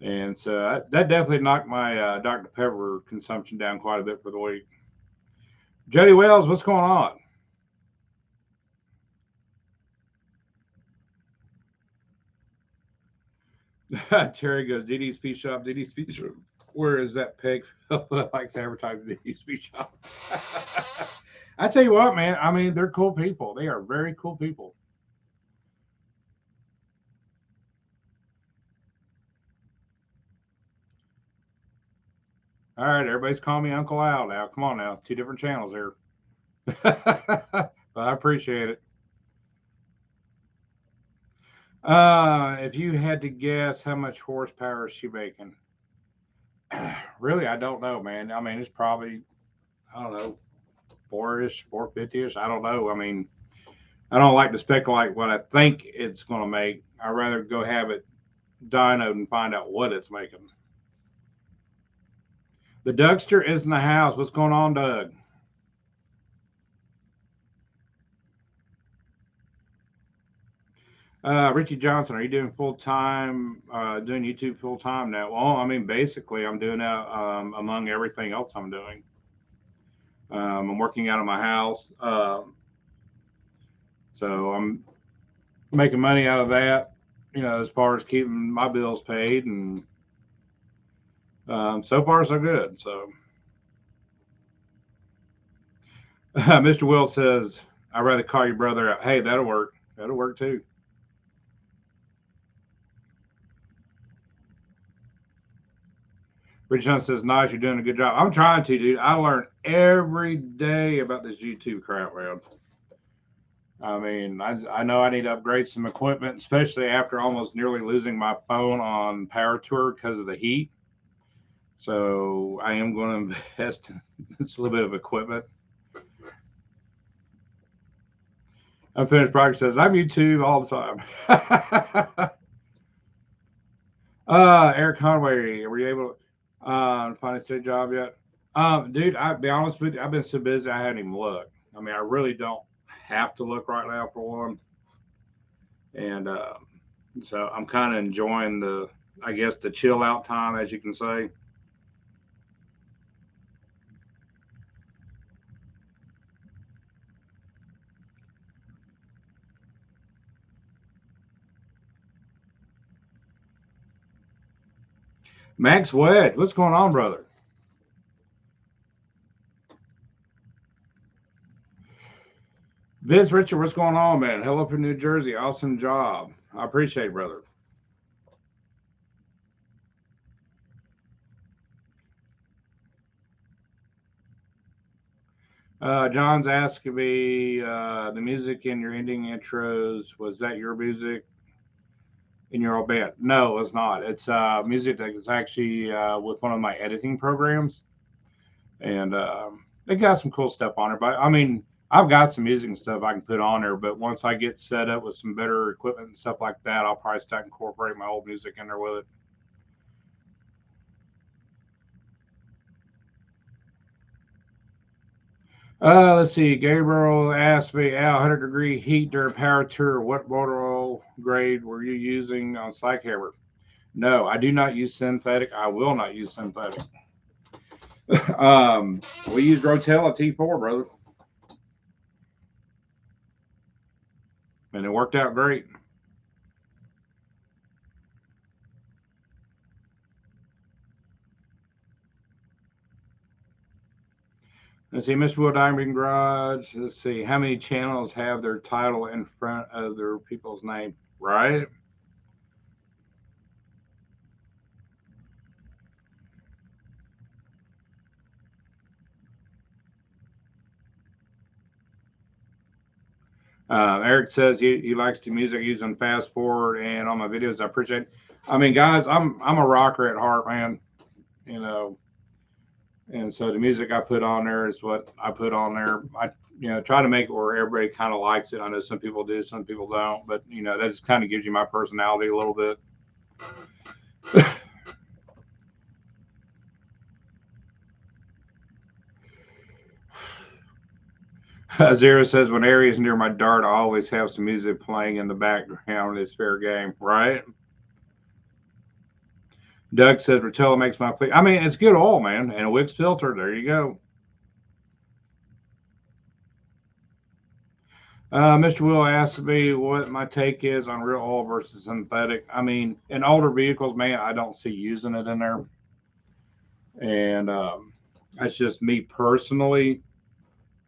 And so that definitely knocked my Dr. Pepper consumption down quite a bit for the week. Jody Wells, what's going on? Terry goes, DD's Speed Shop, DD's Speed Shop. Where is that pig that likes advertising DD's Speed Shop? I tell you what, man. I mean, they're cool people. They are very cool people. All right, everybody's calling me Uncle Al now. Come on now, two different channels here. But I appreciate it. If you had to guess how much horsepower is she making, really, I don't know, man. I mean, it's probably, I don't know, 4-ish, 450-ish. I don't know. I mean, I don't like to speculate what I think it's going to make. I'd rather go have it dynoed and find out what it's making. The Dougster is in the house. What's going on, Doug? Richie Johnson, are you doing full time, doing YouTube full time now? Well, I mean, basically, I'm doing that among everything else I'm doing. I'm working out of my house. So I'm making money out of that, as far as keeping my bills paid. And so far, so good. So Mr. Will says, I'd rather call your brother out. Hey, that'll work. That'll work too. Rich Hunt says, nice, you're doing a good job. I'm trying to, dude. I learn every day about this YouTube crap, man. I mean, I know I need to upgrade some equipment, especially after almost nearly losing my phone on Power Tour because of the heat. So I am going to invest in just a little bit of equipment. Unfinished Project says, I'm YouTube all the time. Eric Conway, were you able to find a steady job yet? Dude, I'll be honest with you, I've been so busy I haven't even looked. I mean, I really don't have to look right now for one. And so I'm kind of enjoying I guess, the chill out time, as you can say. Max Wedge, what's going on, brother? Vince Richard, what's going on, man? Hello from New Jersey. Awesome job. I appreciate it, brother. John's asking me the music in your ending intros, was that your music in your old band? No, it's not. It's music that is actually with one of my editing programs, and it got some cool stuff on it. But I mean, I've got some music and stuff I can put on there. But once I get set up with some better equipment and stuff like that, I'll probably start incorporating my old music in there with it. Let's see. Gabriel asked me, Al, 100-degree heat during power tour. What motor oil grade were you using on slaghammer? No, I do not use synthetic. I will not use synthetic. um, we use Rotella T4, brother, and it worked out great. Let's see, Mr. Wood Diamond Garage. Let's see, how many channels have their title in front of their people's name? Right? Eric says he likes the music using fast forward and on my videos. I appreciate it. I mean, guys, I'm a rocker at heart, man. You know, and so the music I put on there is what I put on there. I try to make it where everybody kind of likes it. I know some people do, some people don't, but that just kind of gives you my personality a little bit. Zero says when areas near my dart, I always have some music playing in the background. It's fair game, right? Doug says Rotella makes my fleet. I mean, it's good oil, man, and a Wix filter. There you go. Mr. Will asked me what my take is on real oil versus synthetic. I mean, in older vehicles, man, I don't see using it in there, and that's just me personally.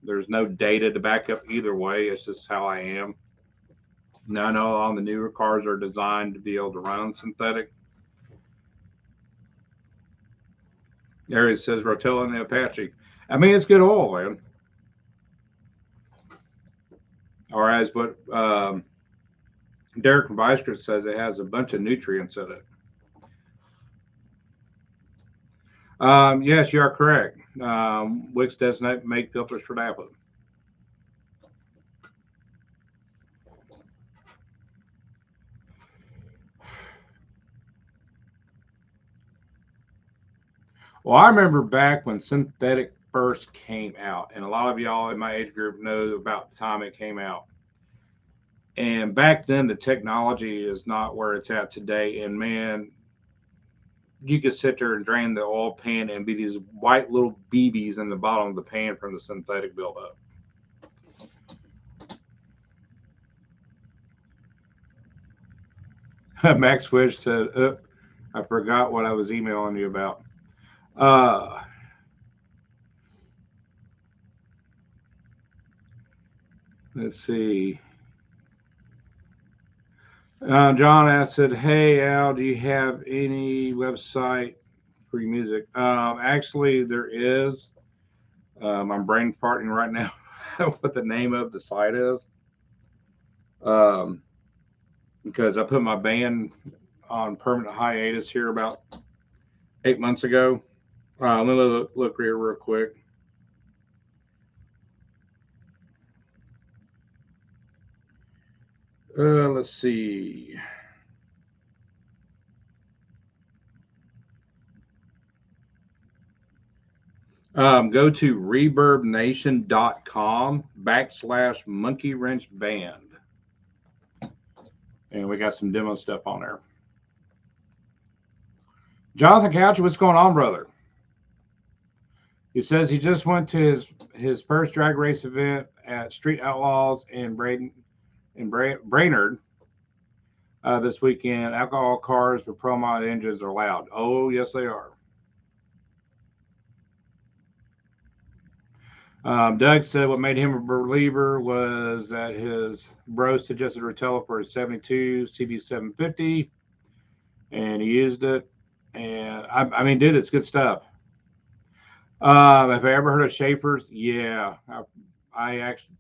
There's no data to back up either way. It's just how I am. Now I know all the newer cars are designed to be able to run synthetic. There it says Rotella and the Apache. I mean, it's good oil, man. Or as what Derek from Vicekrit says, it has a bunch of nutrients in it. Yes, you are correct. Wix does not make filters for Napa. Well, I remember back when synthetic first came out, and a lot of y'all in my age group know about the time it came out. And back then, the technology is not where it's at today. And man, you could sit there and drain the oil pan and be these white little BBs in the bottom of the pan from the synthetic buildup. Max Wish said, I forgot what I was emailing you about. Uh, let's see. John asked, said, hey, Al, do you have any website for your music? Actually, there is. I'm brain farting right now what the name of the site is. Um, because I put my band on permanent hiatus here about 8 months ago. Let me look here real quick. Let's see. Go to reverbnation.com/monkey wrench band. And we got some demo stuff on there. Jonathan Couch, what's going on, brother? He says he just went to his first drag race event at Street Outlaws in Brainerd this weekend. Alcohol cars with pro mod engines are loud. Oh, yes, they are. Doug said what made him a believer was that his bro suggested Rotella for his 72 CD750, and he used it. And I mean, dude, it's good stuff. Have I ever heard of Schaefer's? Yeah, I actually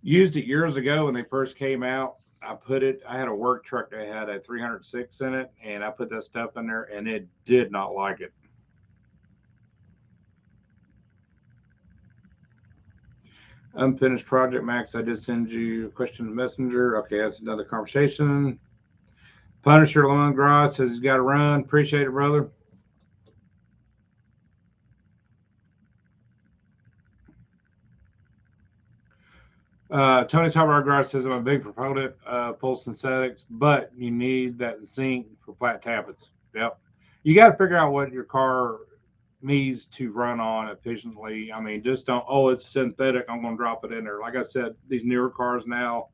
used it years ago when they first came out. I had a work truck that had a 306 in it, and I put that stuff in there, and it did not like it. Unfinished project, Max. I did send you a question messenger. Okay, that's another conversation. Punisher Lemon Gross says he's got to run. Appreciate it, brother. Tony Hot Garage says I'm a big proponent of full synthetics, but you need that zinc for flat tappets. Yep. You got to figure out what your car needs to run on efficiently. I mean, just don't, oh, it's synthetic. I'm going to drop it in there. Like I said, these newer cars now,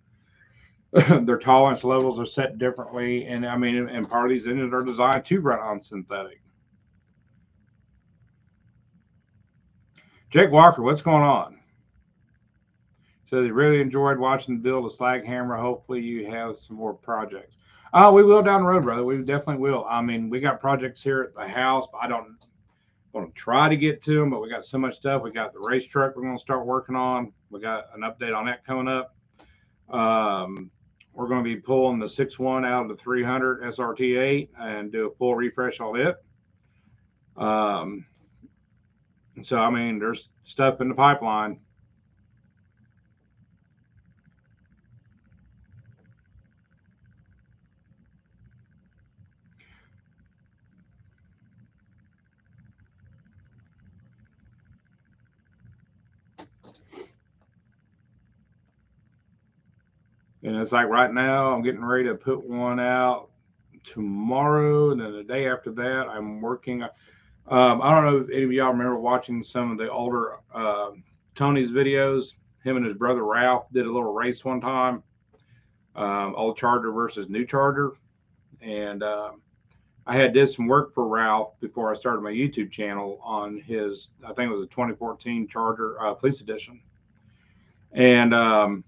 their tolerance levels are set differently. And I mean, and part of these engines are designed to run on synthetic. Jake Walker, what's going on? Says he really enjoyed watching the build of Slaghammer. Hopefully, you have some more projects. We will down the road, brother. We definitely will. I mean, we got projects here at the house. I don't want to try to get to them, but we got so much stuff. We got the race truck we're going to start working on. We got an update on that coming up. We're going to be pulling the 6.1 out of the 300 SRT8 and do a full refresh on it. Um, so, I mean, there's stuff in the pipeline. And it's like right now, I'm getting ready to put one out tomorrow. And then the day after that, I'm working. I don't know if any of y'all remember watching some of the older Tony's videos. Him and his brother Ralph did a little race one time, old Charger versus new Charger. And I had did some work for Ralph before I started my YouTube channel on his, I think it was a 2014 Charger Police Edition. And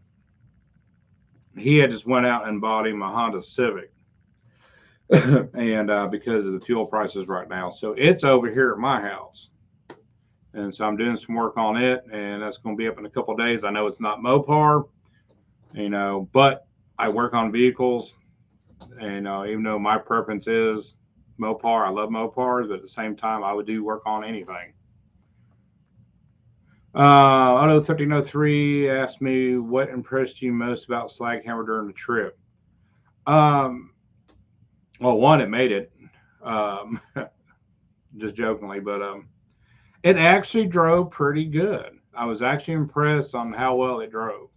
he had just went out and bought him a Honda Civic. And because of the fuel prices right now. So it's over here at my house. And so I'm doing some work on it, and that's going to be up in a couple of days. I know it's not Mopar, but I work on vehicles, and even though my preference is Mopar, I love Mopars, but at the same time, I would do work on anything. Auto 1303 asked me what impressed you most about Slaghammer during the trip. Well, one, it made it, just jokingly, but it actually drove pretty good. I was actually impressed on how well it drove.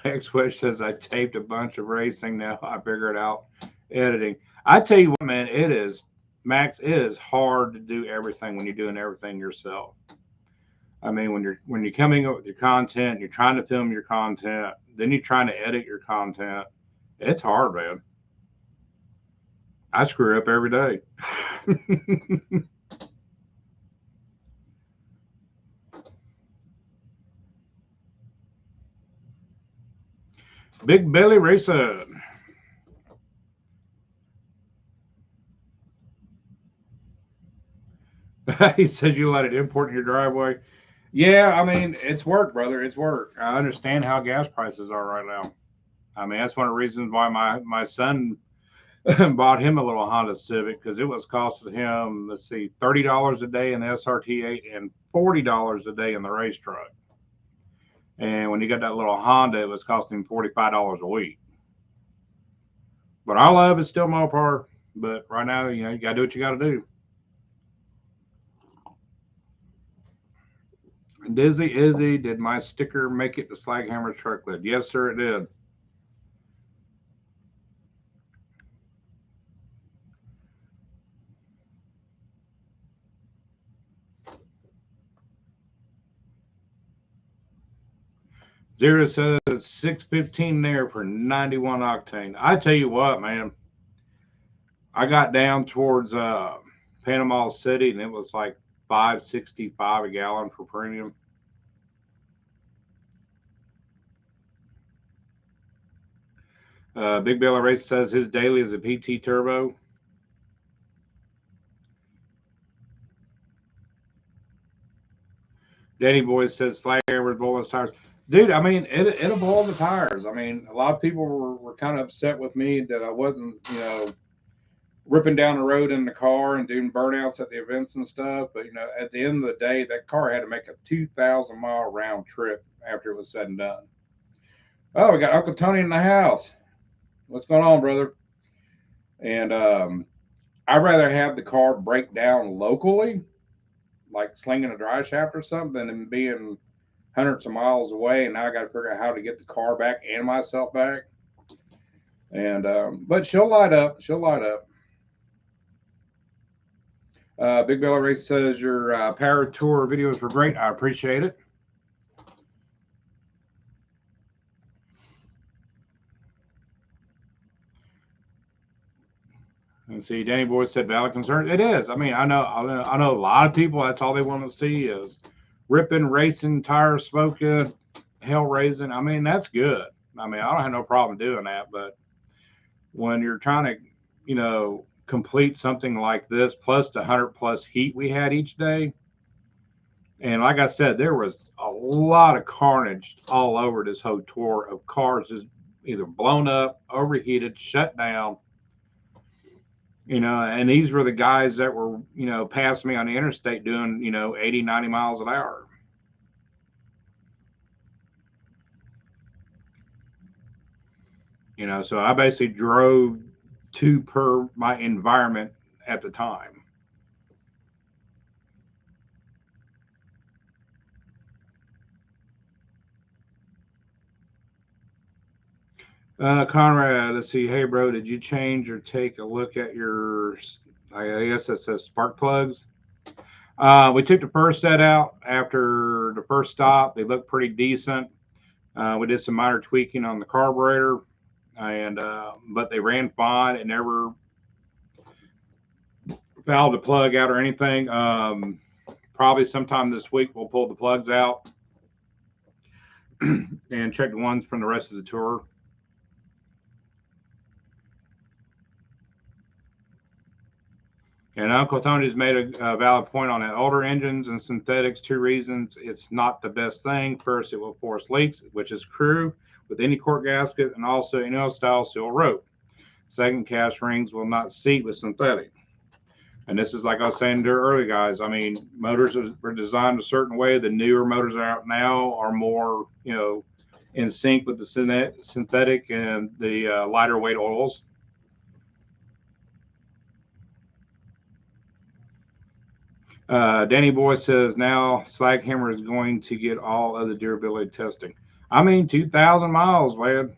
Max Wish says I taped a bunch of racing. Now I figured out editing. I tell you what, man, it is Max. It is hard to do everything when you're doing everything yourself. I mean, when you're coming up with your content, you're trying to film your content, then you're trying to edit your content. It's hard, man. I screw up every day. Big Belly Racing. He says you let it import in your driveway. Yeah, I mean, it's work, brother. It's work. I understand how gas prices are right now. I mean, that's one of the reasons why my son bought him a little Honda Civic because it was costing him, let's see, $30 a day in the SRT8 and $40 a day in the race truck. And when you got that little Honda, it was costing him $45 a week. But I love it still Mopar. But right now, you got to do what you got to do. Dizzy Izzy, did my sticker make it to Slaghammer truck lid? Yes, sir, it did. Zero says 615 there for 91 octane. I tell you what, man, I got down towards Panama City, and it was like 5.65 a gallon for premium. Big Bill Race says his daily is a PT Turbo. Danny Boy says Slaghammer's blowing tires. Dude, I mean, it'll blow the tires. I mean, a lot of people were kind of upset with me that I wasn't, ripping down the road in the car and doing burnouts at the events and stuff. But, at the end of the day, that car had to make a 2,000-mile round trip after it was said and done. Oh, we got Uncle Tony in the house. What's going on, brother? And I'd rather have the car break down locally, like slinging a dry shaft or something, than being hundreds of miles away. And now I got to figure out how to get the car back and myself back. And but she'll light up. She'll light up. Big Belly Race says your power tour videos were great. I appreciate it. And see, Danny Boy said valid concern. It is. I mean, I know a lot of people. That's all they want to see is ripping, racing, tires smoking, hell raising. I mean, that's good. I mean, I don't have no problem doing that. But when you're trying to, complete something like this, plus the 100+ heat we had each day, and like I said, there was a lot of carnage all over this whole tour of cars just either blown up, overheated, shut down. And these were the guys that were, passing me on the interstate doing, 80, 90 miles an hour. So I basically drove two per my environment at the time. Conrad, let's see. Hey, bro, did you change or take a look at your, I guess that says spark plugs? We took the first set out after the first stop. They looked pretty decent. We did some minor tweaking on the carburetor, and but they ran fine. It never valved the plug out or anything. Probably sometime this week we'll pull the plugs out and check the ones from the rest of the tour. And Uncle Tony's made a valid point on that. Older engines and synthetics, two reasons it's not the best thing. First, it will force leaks, which is true with any cork gasket, and also style steel rope. Second, cast rings will not seat with synthetic. And this is like I was saying earlier, guys. I mean, motors are designed a certain way. The newer motors are out now are more, in sync with the synthetic and the lighter weight oils. Danny Boy says now Slaghammer is going to get all of the durability testing. I mean, 2,000 miles, man.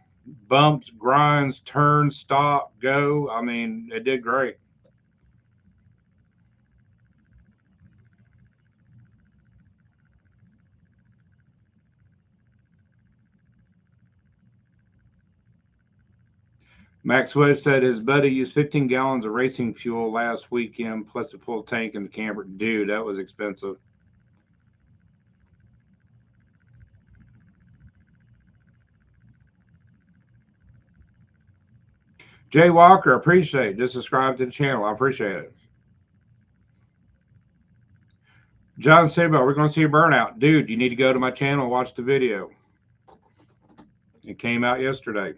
Bumps, grinds, turns, stop, go. I mean, it did great. Max West said his buddy used 15 gallons of racing fuel last weekend plus a full tank in the camper. Dude, that was expensive. Jay Walker, appreciate it. Just subscribe to the channel. I appreciate it. John Sabo, we're going to see a burnout. Dude, you need to go to my channel and watch the video. It came out yesterday.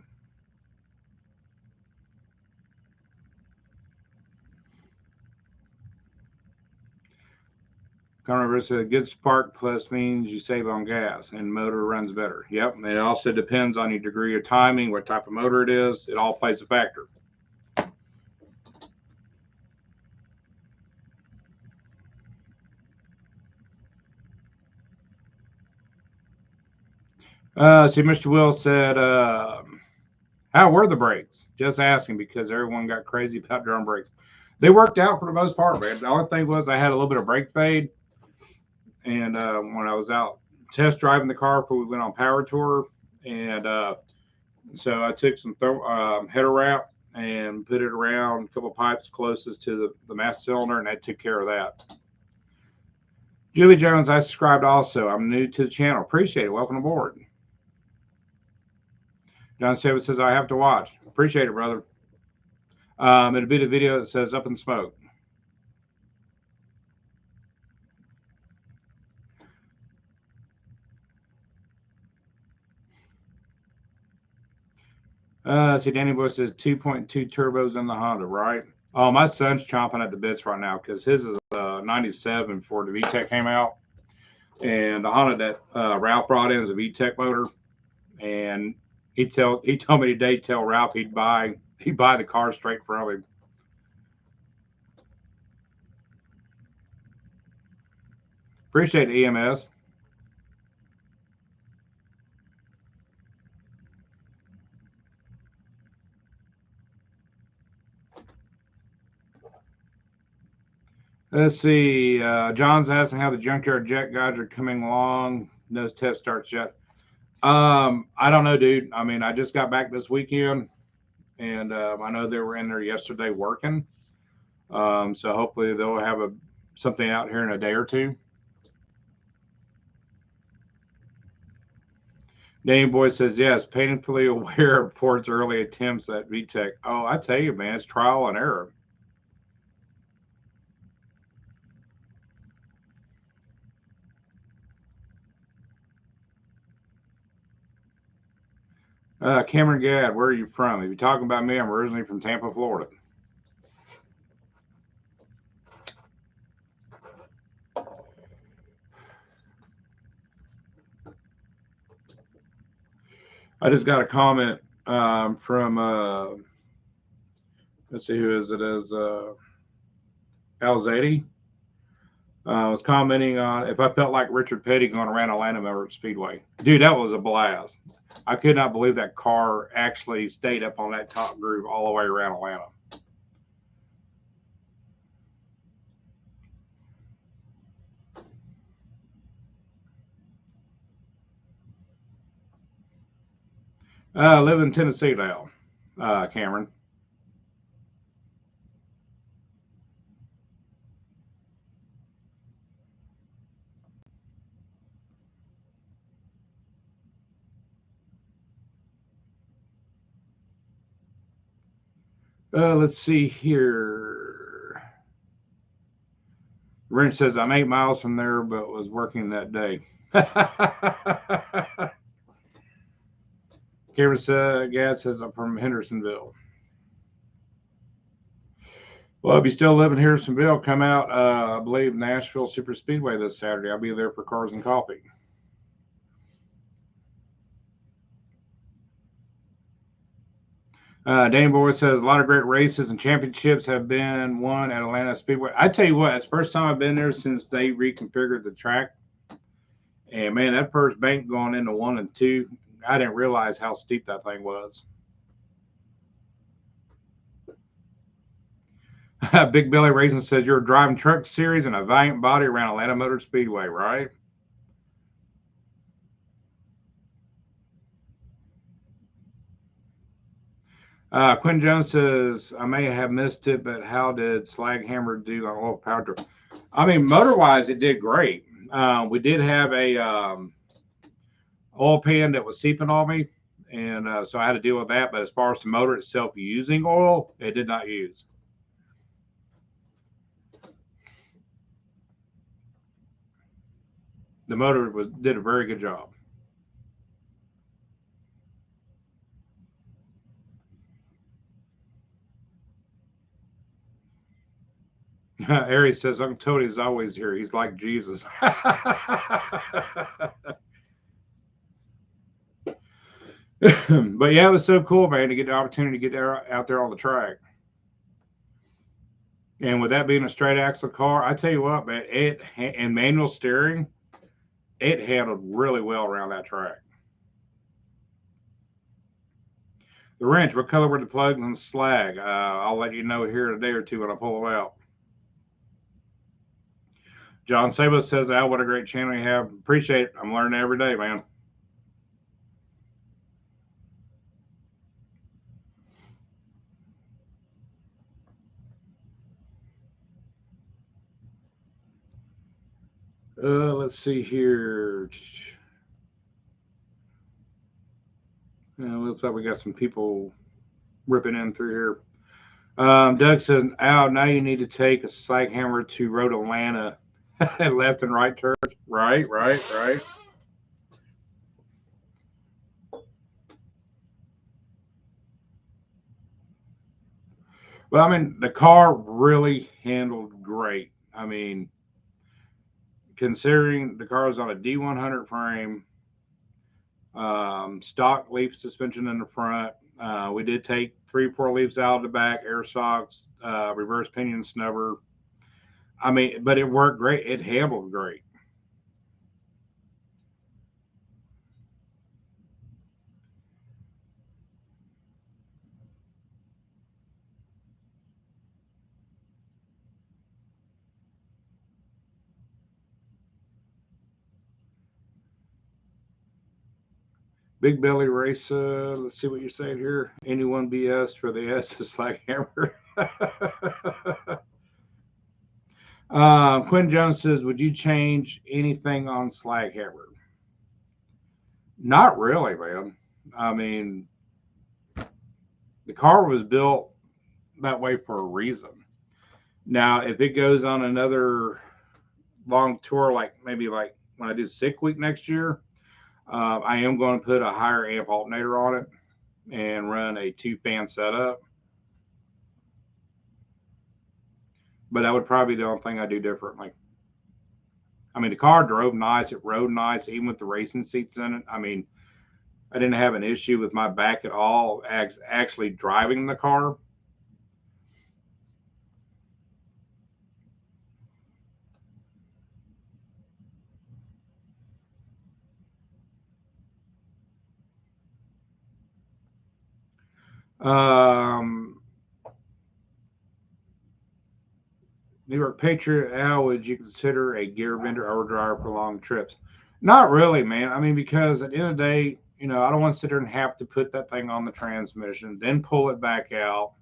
Conrad said, good spark plus means you save on gas and motor runs better. Yep. And it also depends on your degree of timing, what type of motor it is. It all plays a factor. See, Mr. Will said, how were the brakes? Just asking because everyone got crazy about drum brakes. They worked out for the most part, man. The only thing was I had a little bit of brake fade. And when I was out test driving the car before we went on power tour, and so I took some header wrap and put it around a couple pipes closest to the master cylinder, and that took care of that. Julie Jones, I subscribed also. I'm new to the channel. Appreciate it. Welcome aboard. John Saban says, I have to watch. Appreciate it, brother. It'll be the video that says Up in Smoke. See, Danny Boy says 2.2 turbos in the Honda, right? Oh, my son's chomping at the bits right now because his is 97 before the VTEC came out. And the Honda that Ralph brought in is a VTEC motor. And he told me today, tell Ralph he'd buy the car straight from him. Appreciate the EMS. Let's see. John's asking how the junkyard jet guys are coming along. No test starts yet. I don't know, dude. I mean, I just got back this weekend, and I know they were in there yesterday working. So hopefully they'll have something out here in a day or two. Danny Boy says, yes, painfully aware of Ford's early attempts at VTEC. Oh, I tell you, man, it's trial and error. Cameron Gadd, where are you from? If you're talking about me, I'm originally from Tampa, Florida. I just got a comment from, let's see, who is it? As Alzadi. Was commenting on if I felt like Richard Petty going around Atlanta Motor Speedway. Dude, that was a blast. I could not believe that car actually stayed up on that top groove all the way around Atlanta. I live in Tennessee now, Cameron. Let's see here. Wrench says, I'm 8 miles from there, but was working that day. Cameron Gad says, I'm from Hendersonville. Well, if you still live in Hendersonville, come out, I believe, Nashville Super Speedway this Saturday. I'll be there for Cars and Coffee. Danny Boy says a lot of great races and championships have been won at Atlanta Speedway. I tell you what, it's the first time I've been there since they reconfigured the track. And man, that first bank going into 1 and 2, I didn't realize how steep that thing was. Big Billy Raisin says you're a driving truck series and a valiant body around Atlanta Motor Speedway, right? Quinn Jones says, I may have missed it, but how did Slaghammer do on oil power drive? I mean, motor-wise, it did great. We did have a oil pan that was seeping on me, and so I had to deal with that. But as far as the motor itself using oil, it did not use. The motor did a very good job. Aries says, Uncle Tony is always here. He's like Jesus. But yeah, it was so cool, man, to get the opportunity to get out there on the track. And with that being a straight axle car, I tell you what, man, and manual steering, it handled really well around that track. The wrench, what color were the plugs and slag? I'll let you know here in a day or two when I pull them out. John Sabo says, Al, what a great channel you have. Appreciate it. I'm learning every day, man. Let's see here. Looks like we got some people ripping in through here. Doug says, "Al, now you need to take a slaghammer to Road Atlanta, left and right turns." Right, right, right. Well, I mean, the car really handled great. I mean, considering the car was on a D100 frame, stock leaf suspension in the front. We did take 3 or 4 leaves out of the back, air shocks, reverse pinion snubber. I mean, but it worked great. It handled great. Big Belly Racer. Let's see what you're saying here. Anyone BS for the S is like hammer. Quinn Jones says, "Would you change anything on Slaghammer?" Not really, man. I mean, the car was built that way for a reason. Now, if it goes on another long tour, like maybe like when I do Sick Week next year, I am going to put a higher amp alternator on it and run a 2 fan setup. But that would probably be the only thing I do differently. I mean, the car drove nice. It rode nice, even with the racing seats in it. I mean, I didn't have an issue with my back at all actually driving the car. Um, New York Patriot, how would you consider a gear vendor or driver for long trips? Not really, man. I mean, because at the end of the day, I don't want to sit there and have to put that thing on the transmission, then pull it back out,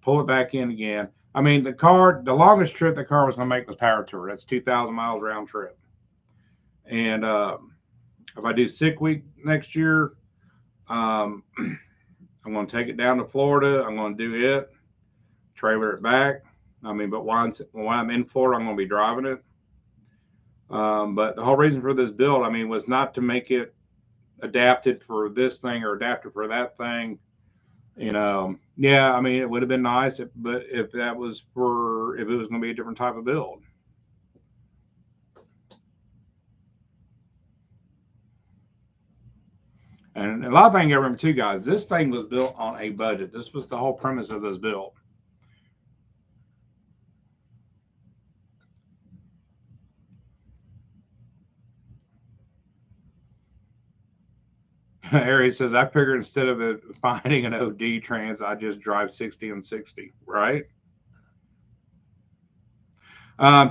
pull it back in again. I mean, the longest trip the car was going to make was power tour. That's 2,000 miles round trip. And if I do Sick Week next year, um, I'm going to take it down to Florida. I'm going to do it, trailer it back. I mean, but when I'm in Florida, I'm going to be driving it. But the whole reason for this build, I mean, was not to make it adapted for this thing or adapted for that thing. Yeah, I mean, it would have been nice, but if it was going to be a different type of build. And a lot of things I remember too, guys. This thing was built on a budget. This was the whole premise of this build. Harry says, I figured instead of finding an OD trans, I just drive 60 and 60, right?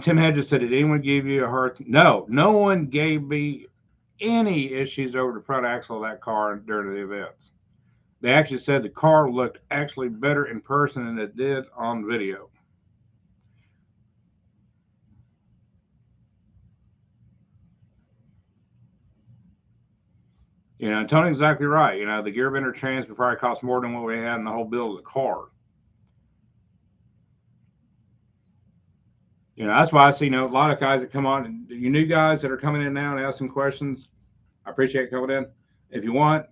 Tim Hedges said, did anyone give you a hard? No, no one gave me any issues over the front axle of that car during the events. They actually said the car looked actually better in person than it did on video. Tony's exactly right. The gear bender trans would probably cost more than what we had in the whole build of the car. That's why I see, a lot of guys that come on, and you new guys that are coming in now and asking questions. I appreciate coming in. If you want,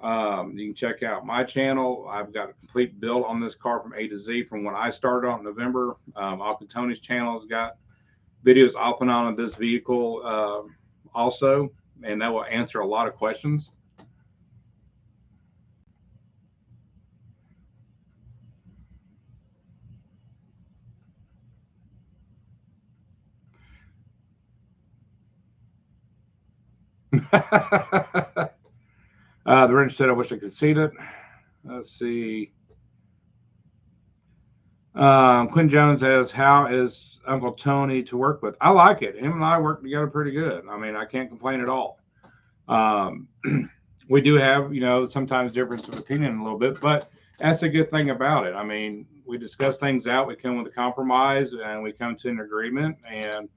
you can check out my channel. I've got a complete build on this car from A to Z from when I started on in November. Uncle Tony's channel has got videos off and on of this vehicle also, and that will answer a lot of questions. The wrench said, I wish I could see it. Let's see. Quinn Jones says, how is Uncle Tony to work with? I like it. Him and I work together pretty good. I mean, I can't complain at all. Um, we do have, sometimes difference of opinion a little bit, but that's a good thing about it. I mean, we discuss things out, we come with a compromise, and we come to an agreement. And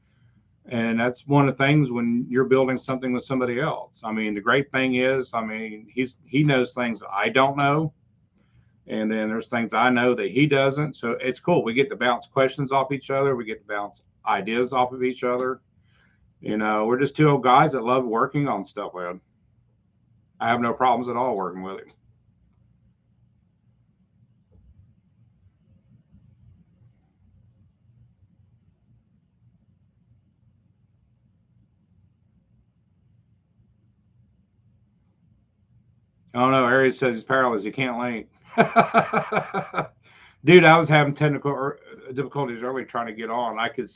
And that's one of the things when you're building something with somebody else. I mean, the great thing is, I mean, he knows things I don't know, and then there's things I know that he doesn't. So it's cool. We get to bounce questions off each other. We get to bounce ideas off of each other. We're just two old guys that love working on stuff, man. I have no problems at all working with him. Oh no, Aries says he's powerless. He can't link. Dude, I was having technical difficulties early trying to get on. I could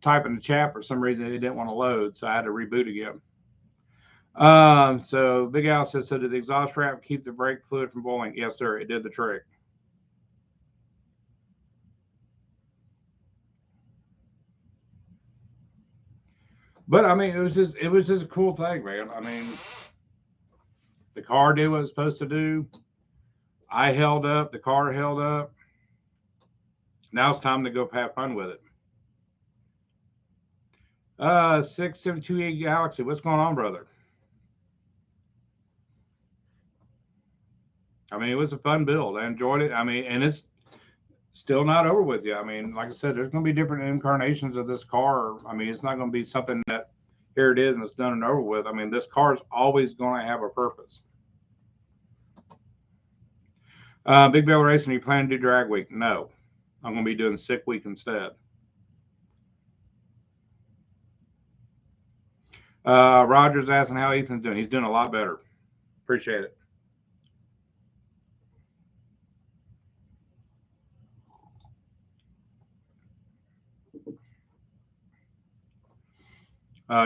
type in the chat for some reason it didn't want to load, so I had to reboot again. So Big Al says, so did the exhaust wrap keep the brake fluid from boiling? Yes, sir. It did the trick. But I mean, it was just a cool thing, man. I mean, the car did what it was supposed to do. I held up. The car held up. Now it's time to go have fun with it. 6728 Galaxy. What's going on, brother? I mean, it was a fun build. I enjoyed it. I mean, and it's still not over with you. I mean, like I said, there's going to be different incarnations of this car. I mean, it's not going to be something that here it is and it's done and over with. I mean, this car is always going to have a purpose. Big Bill Racing, you plan to do drag week? No, I'm going to be doing sick week instead. Roger's asking how Ethan's doing. He's doing a lot better. Appreciate it.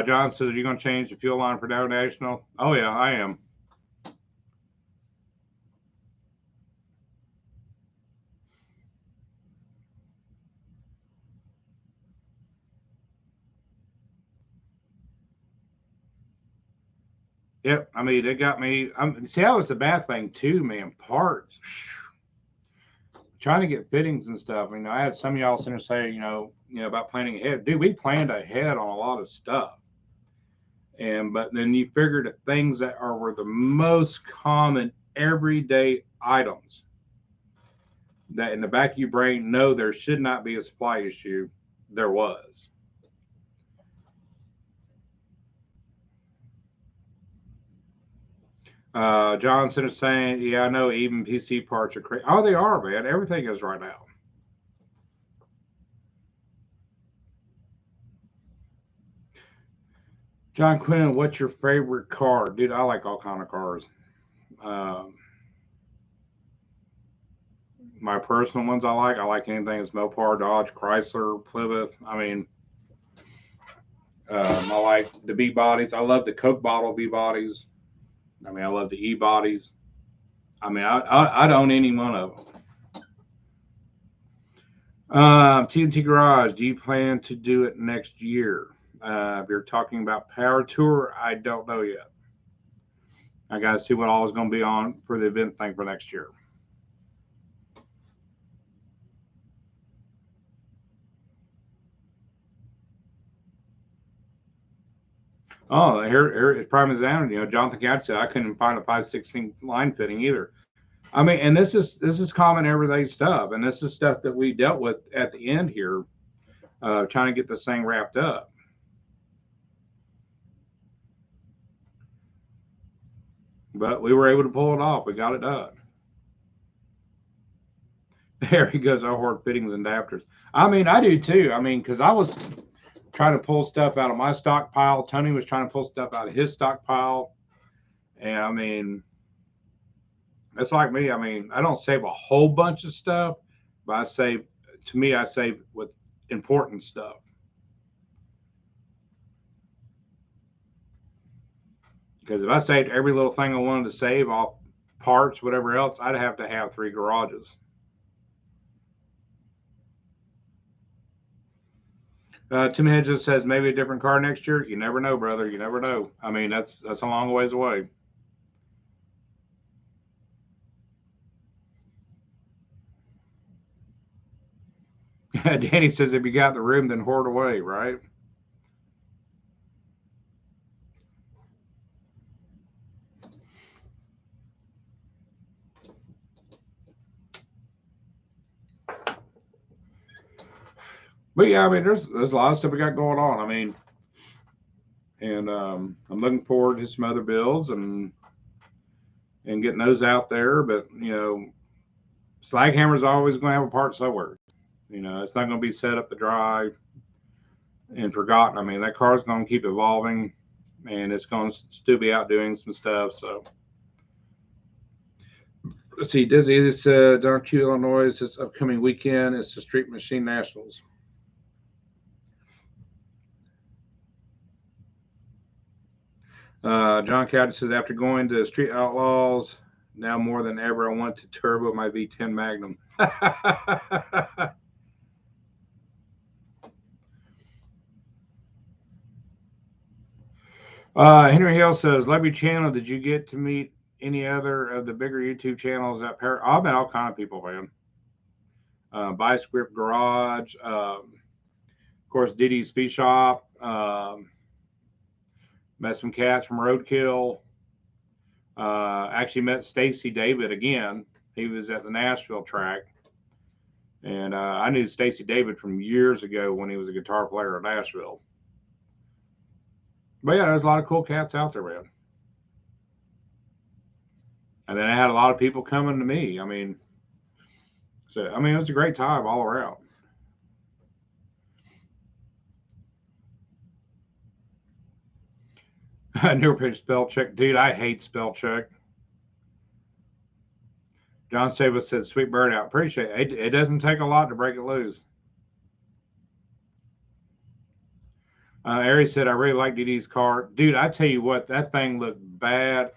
John says, are you going to change the fuel line for Dow National? Oh, yeah, I am. Yep. I mean, it got me. See, that was the bad thing, too, man. Parts. Trying to get fittings and stuff. I mean, I had some of y'all sitting there say, about planning ahead. Dude, we planned ahead on a lot of stuff. But then you figure the things that were the most common everyday items that in the back of your brain, no, there should not be a supply issue. There was. Johnson is saying, yeah, I know even PC parts are crazy. Oh, they are, man. Everything is right now. John Quinn, what's your favorite car? Dude, I like all kind of cars. Um, my personal ones I like anything that's Mopar, Dodge, Chrysler, Plymouth. I mean, I like the B bodies. I love the Coke bottle B bodies. I mean, I love the E bodies. I mean, I'd own any one of them. TNT Garage, do you plan to do it next year? If you're talking about Power Tour, I don't know yet. I got to see what all is going to be on for the event thing for next year. Oh, here it's prime example. Jonathan Gatz said I couldn't find a 5/16 line fitting either. I mean, and this is common everyday stuff, and this is stuff that we dealt with at the end here, trying to get this thing wrapped up. But we were able to pull it off. We got it done. There he goes. I hoard fittings and adapters. I mean, I do too. I mean, because I was trying to pull stuff out of my stockpile. Tony was trying to pull stuff out of his stockpile. And I mean, it's like me. I mean, I don't save a whole bunch of stuff, but I save with important stuff. Because if I saved every little thing I wanted to save off parts, whatever else, I'd have to have 3 garages. Tim Hedges says maybe a different car next year. You never know, brother. You never know. I mean, that's a long ways away. Danny says if you got the room, then hoard away, right? But yeah, I mean, there's a lot of stuff we got going on. I mean, and I'm looking forward to some other builds and getting those out there. But slaghammer's always going to have a part somewhere. It's not going to be set up to dry and forgotten. I mean, that car's going to keep evolving, and it's going to still be out doing some stuff. So let's see, Dizzy, this Don Q, Illinois, this upcoming weekend. It's the Street Machine Nationals. John Cowdy says, after going to Street Outlaws, now more than ever, I want to turbo my V10 Magnum. Henry Hill says, love your channel. Did you get to meet any other of the bigger YouTube channels at Paris? I've met all kind of people, man. Byscript Garage, of course, Diddy's Speed Shop, met some cats from Roadkill. Actually met Stacy David again. He was at the Nashville track. And I knew Stacy David from years ago when he was a guitar player in Nashville. But yeah, there's a lot of cool cats out there, man. And then I had a lot of people coming to me. I mean, it was a great time all around. Newer pitch spell check. Dude, I hate spell check. John Stavis said, sweet burnout. Appreciate it. It doesn't take a lot to break it loose. Ari said, I really like DD's car. Dude, I tell you what, that thing looked bad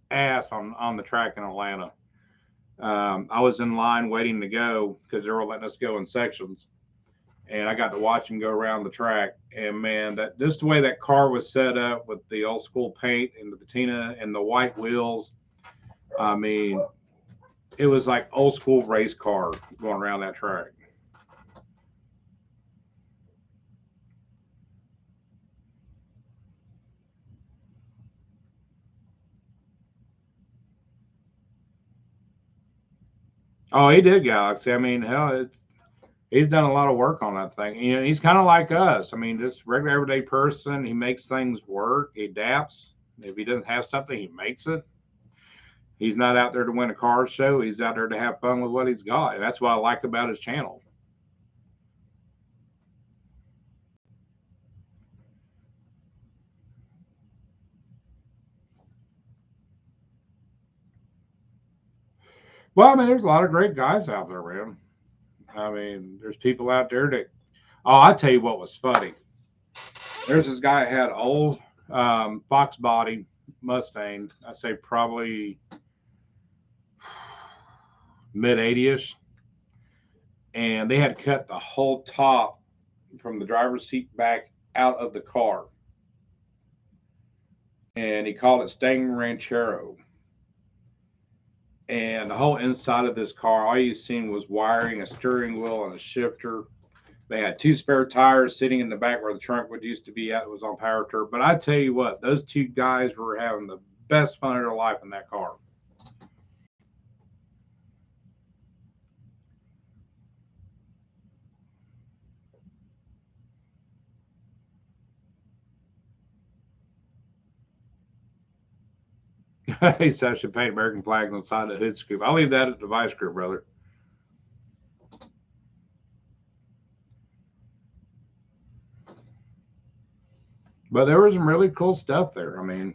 ass on the track in Atlanta. I was in line waiting to go because they were letting us go in sections. And I got to watch him go around the track. And man, that just the way that car was set up with the old school paint and the patina and the white wheels. I mean, it was like old school race car going around that track. Oh, he did Galaxy. I mean, hell, he's done a lot of work on that thing. He's kind of like us. I mean, just regular everyday person. He makes things work. He adapts. If he doesn't have something, he makes it. He's not out there to win a car show. He's out there to have fun with what he's got. And that's what I like about his channel. Well, I mean, there's a lot of great guys out there, man. I mean, there's people out there that. Oh, I tell you what was funny. There's this guy that had old Fox body Mustang. I say probably mid 80ish, and they had cut the whole top from the driver's seat back out of the car, and he called it Stang Ranchero. And the whole inside of this car, all you seen was wiring, a steering wheel, and a shifter. They had two spare tires sitting in the back where the trunk would used to be at. It was on power tour. But I tell you what, those two guys were having the best fun of their life in that car. He said I should paint American flags on the side of the hood scoop. I'll leave that at the vice grip, brother. But there was some really cool stuff there. I mean,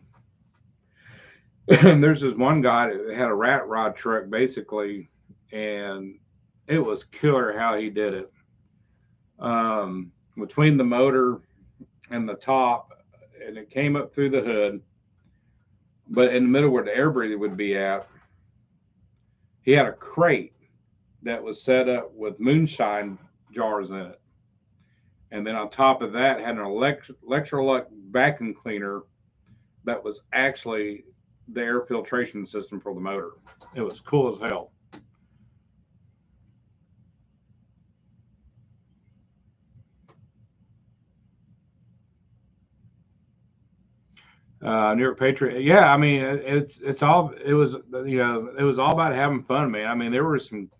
there's this one guy that had a rat rod truck basically, and it was killer how he did it. Between the motor and the top, and it came up through the hood, but in the middle where the air breather would be at, he had a crate that was set up with moonshine jars in it. And then on top of that, had an Electrolux vacuum cleaner that was actually the air filtration system for the motor. It was cool as hell. New York Patriot. Yeah, I mean it's all it was. It was all about having fun, man. I mean there were some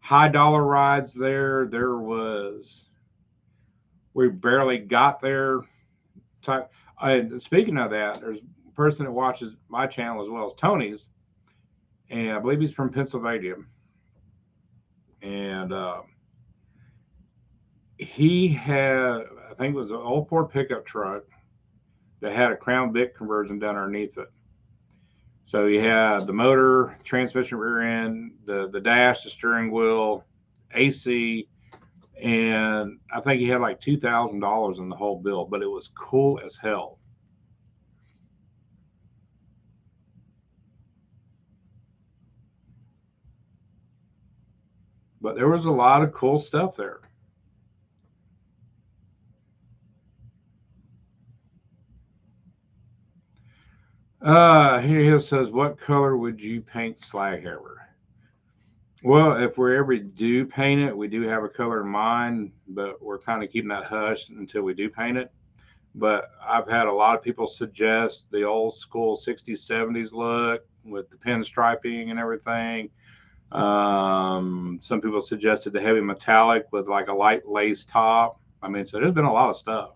high dollar rides there. There was we barely got there. Type. Speaking of that, there's a person that watches my channel as well as Tony's, and I believe he's from Pennsylvania, and he had I think it was an old Ford pickup truck that had a Crown Vic conversion done underneath it. So you had the motor, transmission rear end, the dash, the steering wheel, AC, and I think he had like $2,000 in the whole bill, but it was cool as hell. But there was a lot of cool stuff there. Here he says, "What color would you paint Slaghammer?" Well, if we ever do paint it, we do have a color in mind, but we're kind of keeping that hush until we do paint it. But I've had a lot of people suggest the old school 60s, 70s look with the pinstriping and everything. Some people suggested the heavy metallic with like a light lace top. I mean, so there's been a lot of stuff.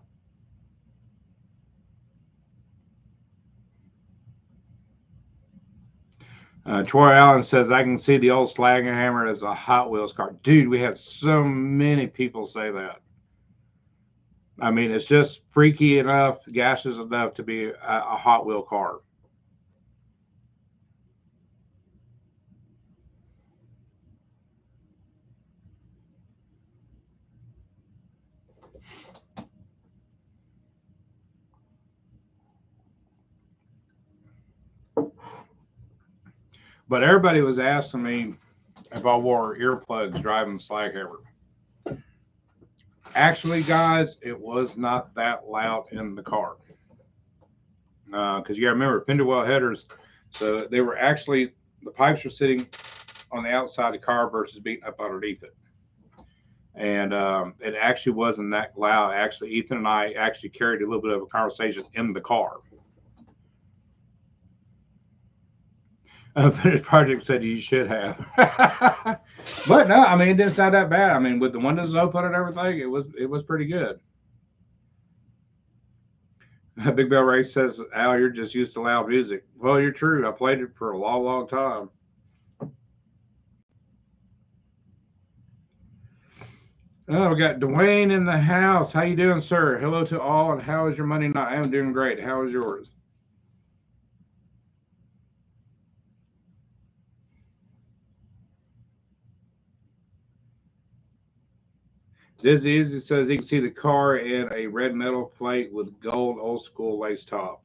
Troy Allen says, I can see the old Slaghammer as a Hot Wheels car. Dude, we had so many people say that. I mean, it's just freaky enough, gaseous enough to be a Hot Wheel car. But everybody was asking me if I wore earplugs driving the Slaghammer. Actually, guys, it was not that loud in the car. Because you got to remember, fender well headers, so they were actually, the pipes were sitting on the outside of the car versus being up underneath it. And it actually wasn't that loud. Actually, Ethan and I actually carried a little bit of a conversation in the car. Finished project said you should have, but no, I mean it's not that bad. I mean with the windows open and everything, it was pretty good. Big Bell Ray says, "Al, you're just used to loud music." Well, you're true. I played it for a long, long time. Oh, we got Dwayne in the house. How you doing, sir? Hello to all, and how is your Monday night? I'm doing great. How is yours? Dizzy Easy says he can see the car in a red metal plate with gold old school lace top.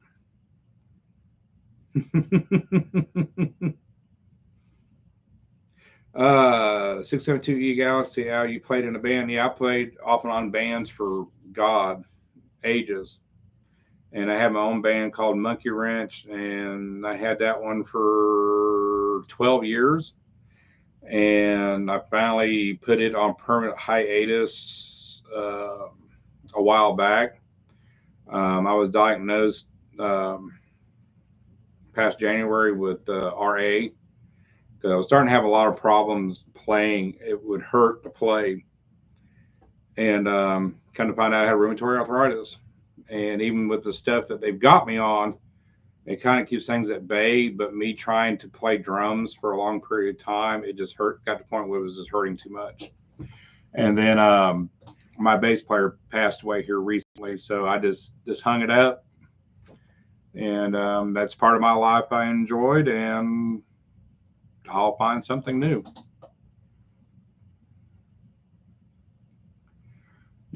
672E Galaxy, Al, you played in a band? Yeah, I played off and on bands for God, ages. And I had my own band called Monkey Wrench, and I had that one for 12 years. And I finally put it on permanent hiatus a while back. I was diagnosed past January with RA because I was starting to have a lot of problems playing. It would hurt to play, and kind of find out I had rheumatoid arthritis. And even with the stuff that they've got me on, it kind of keeps things at bay. But me trying to play drums for a long period of time, it just hurt. Got to the point where it was just hurting too much. And then my bass player passed away here recently, so I just hung it up. And that's part of my life I enjoyed, and I'll find something new.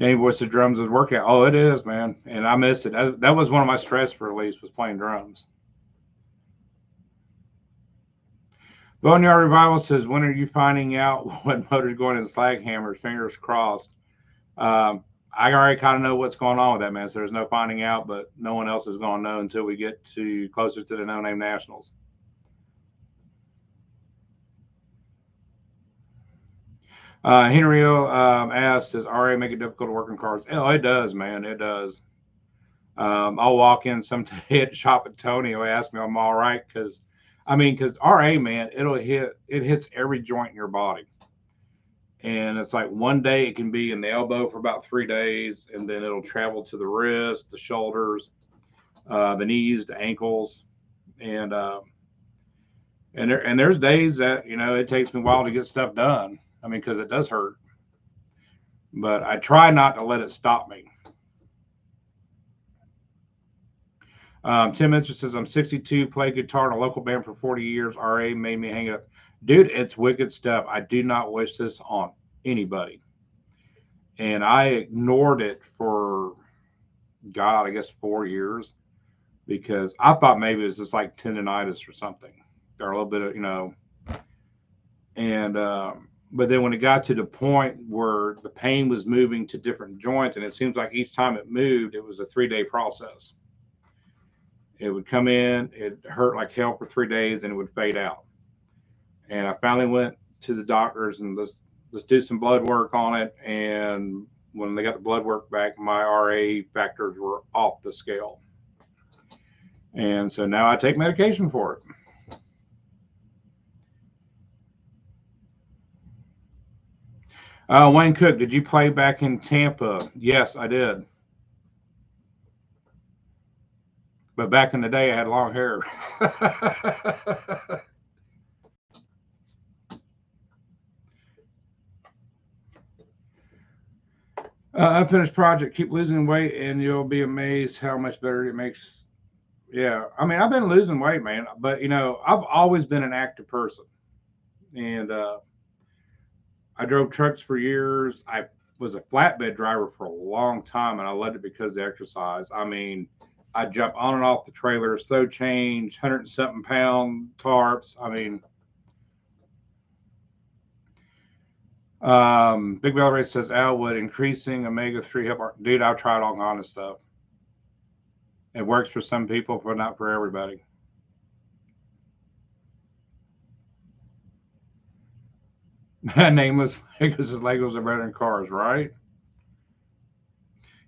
Any voice of drums is workout. Oh, it is, man, and I miss it. That was one of my stress release was playing drums. Boneyard Revival says, when are you finding out what motor's going in slag hammers? Fingers crossed. I already kind of know what's going on with that, man. So there's no finding out, but no one else is going to know until we get to closer to the No Name Nationals. Henry asks, does RA make it difficult to work in cars? Oh, it does, man. It does. I'll walk in some day at shop at Tony. He'll ask me if I'm all right because, I mean, because RA, man, it hits every joint in your body. And it's like one day it can be in the elbow for about 3 days, and then it'll travel to the wrist, the shoulders, the knees, the ankles, and there's days that it takes me a while to get stuff done. I mean, because it does hurt, but I try not to let it stop me. Tim Mister says I'm 62, played guitar in a local band for 40 years. RA made me hang it up, dude. It's wicked stuff. I do not wish this on anybody, and I ignored it for God, I guess 4 years because I thought maybe it was just like tendonitis or something, or a little bit of and but then when it got to the point where the pain was moving to different joints, and it seems like each time it moved, it was a 3 day process. It would come in, it hurt like hell for 3 days, and it would fade out. And I finally went to the doctors and let's do some blood work on it. And when they got the blood work back, my RA factors were off the scale. And so now I take medication for it. Wayne Cook, did you play back in Tampa? Yes, I did. But back in the day, I had long hair. Unfinished project. Keep losing weight, and you'll be amazed how much better it makes. Yeah, I mean, I've been losing weight, man, but I've always been an active person, and I drove trucks for years. I was a flatbed driver for a long time, and I loved it because of the exercise. I mean, I jump on and off the trailers, throw change, 100 and something pound tarps. I mean, Big Bell Race says, Al, would increasing omega-3 help? Dude, I've tried all kind of stuff. It works for some people, but not for everybody. Nameless Legos is Legos are better than cars, right?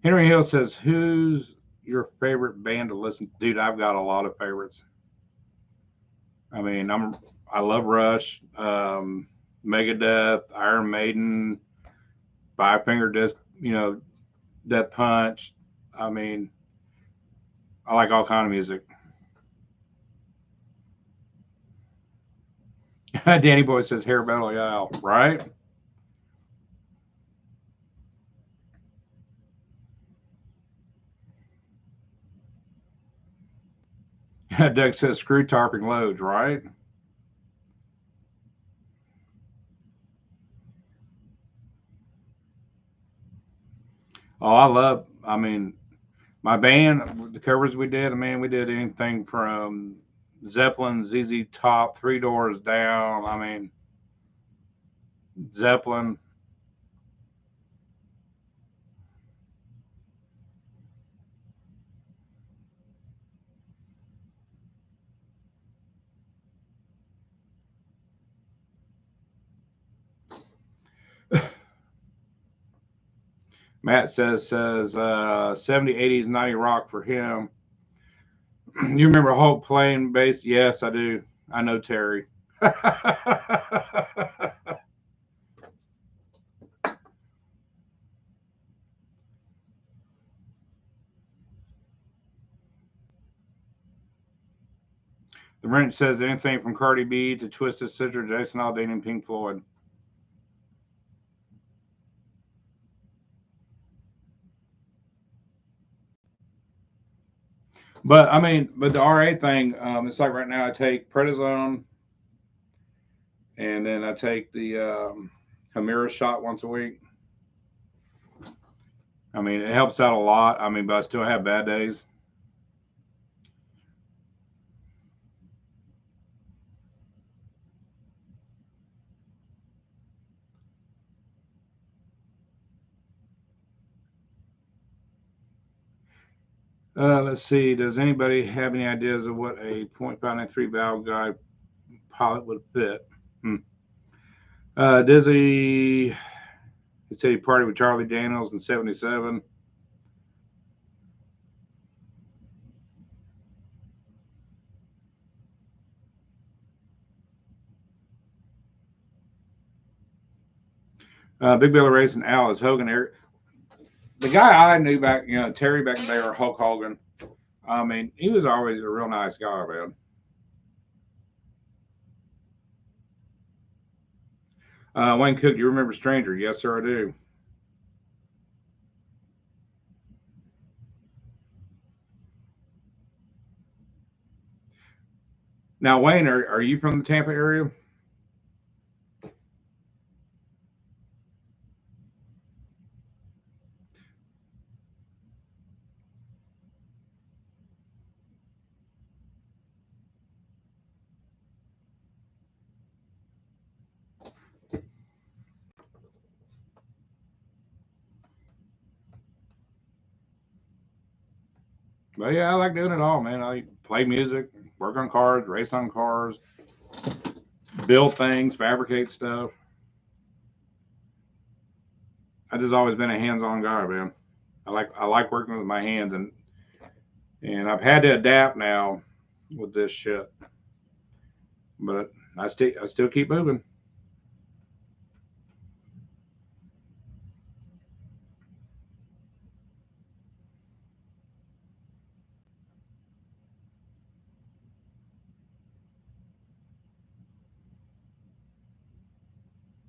Henry Hill says, who's your favorite band to listen to? Dude, I've got a lot of favorites. I mean, I love Rush, Megadeth, Iron Maiden, Five Finger Disc, Death Punch. I mean, I like all kind of music. Danny Boy says hair metal, yeah, right? Doug says screw tarping loads, right? Oh, I mean, my band, the covers we did, I mean, we did anything from Zeppelin, ZZ Top, Three Doors Down. I mean, Zeppelin. Matt says 70, 80s, 90 rock for him. You remember Hulk playing bass? Yes, I do. I know Terry. The Wrench says anything from Cardi B to Twisted Sister, Jason Aldean, and Pink Floyd. But I mean, but the RA thing, it's like right now I take prednisone, and then I take the Humira shot once a week. I mean, it helps out a lot. I mean, but I still have bad days. Let's see. Does anybody have any ideas of what a .593 valve guide pilot would fit? Hmm. Dizzy, he said he partied with Charlie Daniels in '77. Big Billy Racing, Alice Hogan, Eric. The guy I knew back, Terry back there, Hulk Hogan. I mean, he was always a real nice guy, man. Wayne Cook, do you remember Stranger? Yes, sir, I do. Now, Wayne, are you from the Tampa area? But yeah, I like doing it all, man. I play music, work on cars, race on cars, build things, fabricate stuff. I just always been a hands-on guy, man. I like working with my hands, and I've had to adapt now with this shit, but I still keep moving.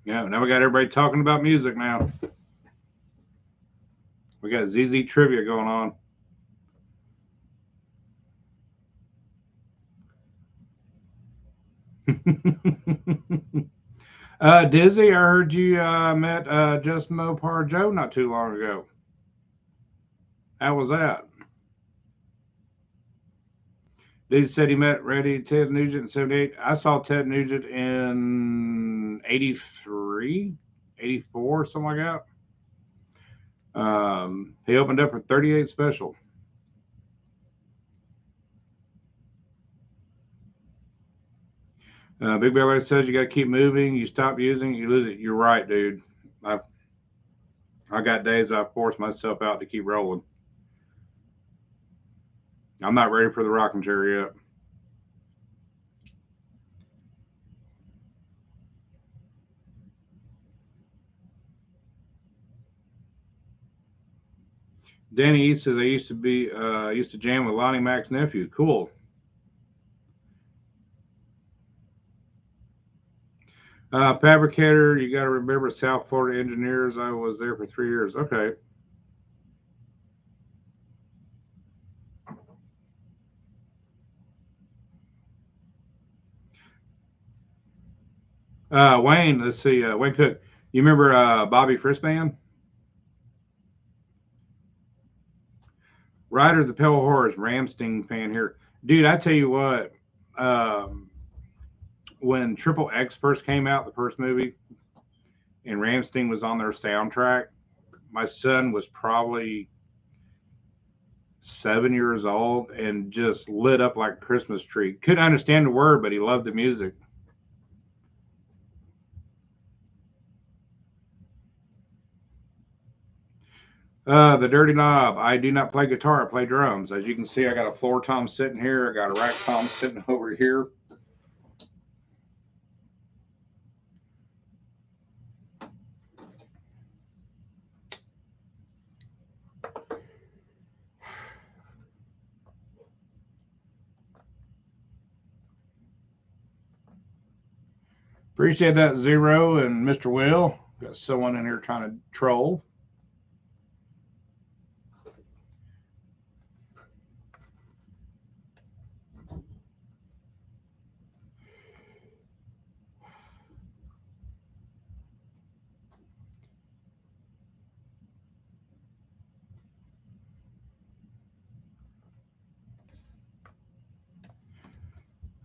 Yeah, now we got everybody talking about music now. We got ZZ trivia going on. Dizzy, I heard you met Just Mopar Joe not too long ago. How was that? Dizzy said he met Ready Ted Nugent in '78. I saw Ted Nugent in '83, '84, something like that. He opened up for 38 Special. Big Belly says you got to keep moving. You stop using it, you lose it. You're right, dude. I I got days I force myself out to keep rolling. I'm not ready for the rocking chair yet. Danny East says I used to jam with Lonnie Mac's nephew. Cool. Fabricator, you got to remember South Florida engineers. I was there for 3 years. Okay. Wayne, let's see. Wayne Cook, you remember Bobby Frisband? Riders of Pale Horse, Ramstein fan here. Dude, I tell you what, um, when Triple X first came out, the first movie, and Ramstein was on their soundtrack, my son was probably 7 years old and just lit up like a Christmas tree. Couldn't understand the word, but he loved the music. The Dirty Knob. I do not play guitar. I play drums. As you can see, I got a floor tom sitting here. I got a rack tom sitting over here. Appreciate that, Zero and Mr. Will. Got someone in here trying to troll.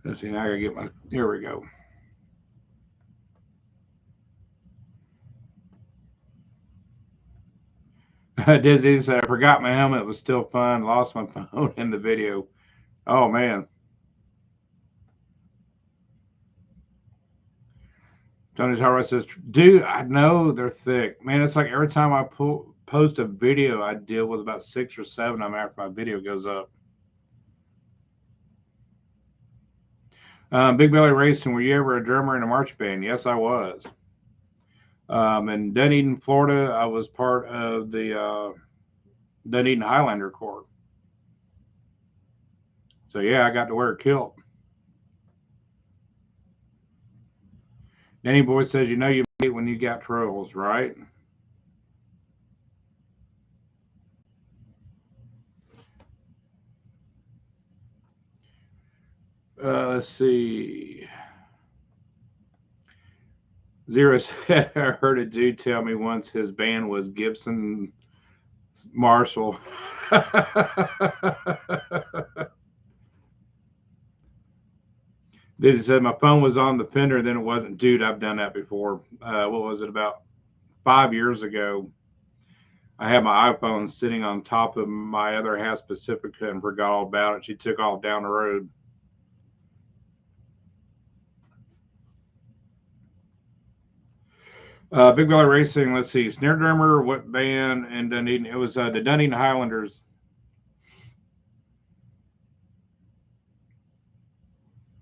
Let's see. Now I gotta get my. Here we go. Dizzy's. I forgot my helmet. Was still fun. Lost my phone in the video. Oh man. Tony Tarway says, "Dude, I know they're thick, man. It's like every time I post a video, I deal with about 6 or 7 of them after my video goes up." Big Belly Racing, were you ever a drummer in a marching band? Yes, I was. In Dunedin, Florida, I was part of the Dunedin Highlander Corps. So yeah, I got to wear a kilt. Danny Boy says, you know you made it when you got trolls, right? Let's see. Zero said, I heard a dude tell me once his band was Gibson Marshall. They said my phone was on the fender, then it wasn't. Dude, I've done that before. What was it, about 5 years ago? I had my iPhone sitting on top of my other half Pacifica and forgot all about it. She took off down the road. Big Valley Racing, let's see. Snare drummer, what band in Dunedin? It was the Dunedin Highlanders.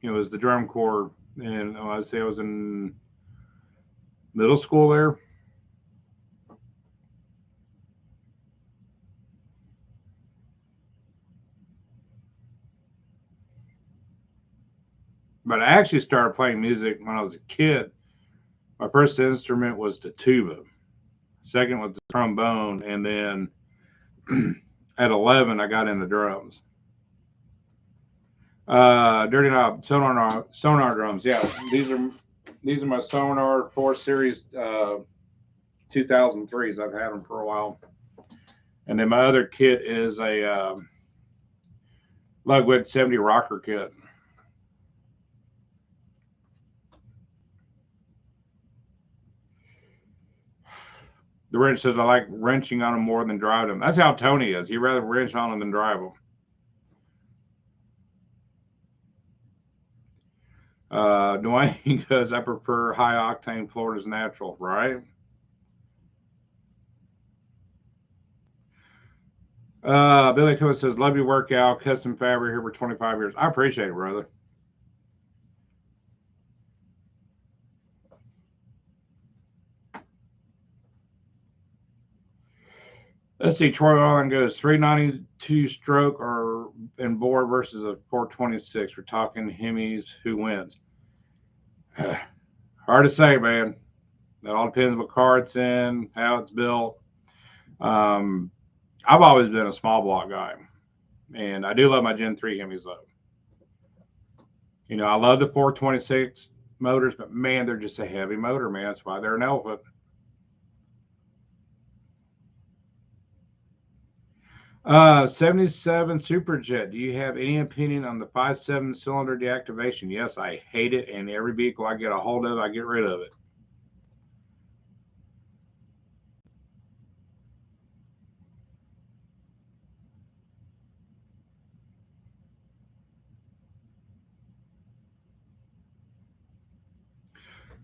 It was the drum corps. And I'd say I was in middle school there. But I actually started playing music when I was a kid. My first instrument was the tuba. Second was the trombone, and then at 11 I got into drums. Dirty Knob sonar drums. Yeah, these are my Sonar 4 Series 2003s. I've had them for a while. And then my other kit is a Ludwig 70 rocker kit. The wrench says I like wrenching on them more than driving them. That's how Tony is. He'd rather wrench on them than drive them. Dwayne goes, I prefer high octane Florida's natural, right? Billy Coe says, love your workout, custom fabric here for 25 years. I appreciate it, brother. Let's see. Troy Allen goes 392 stroke or and bore versus a 426. We're talking Hemis. Who wins? Hard to say, man. That all depends what car it's in, how it's built. Um, I've always been a small block guy, and I do love my Gen 3 Hemis though. You know, I love the 426 motors, but man, they're just a heavy motor, man. That's why they're an elephant. 77 Superjet. Do you have any opinion on the 5.7 cylinder deactivation? Yes, I hate it, and every vehicle I get a hold of, I get rid of it.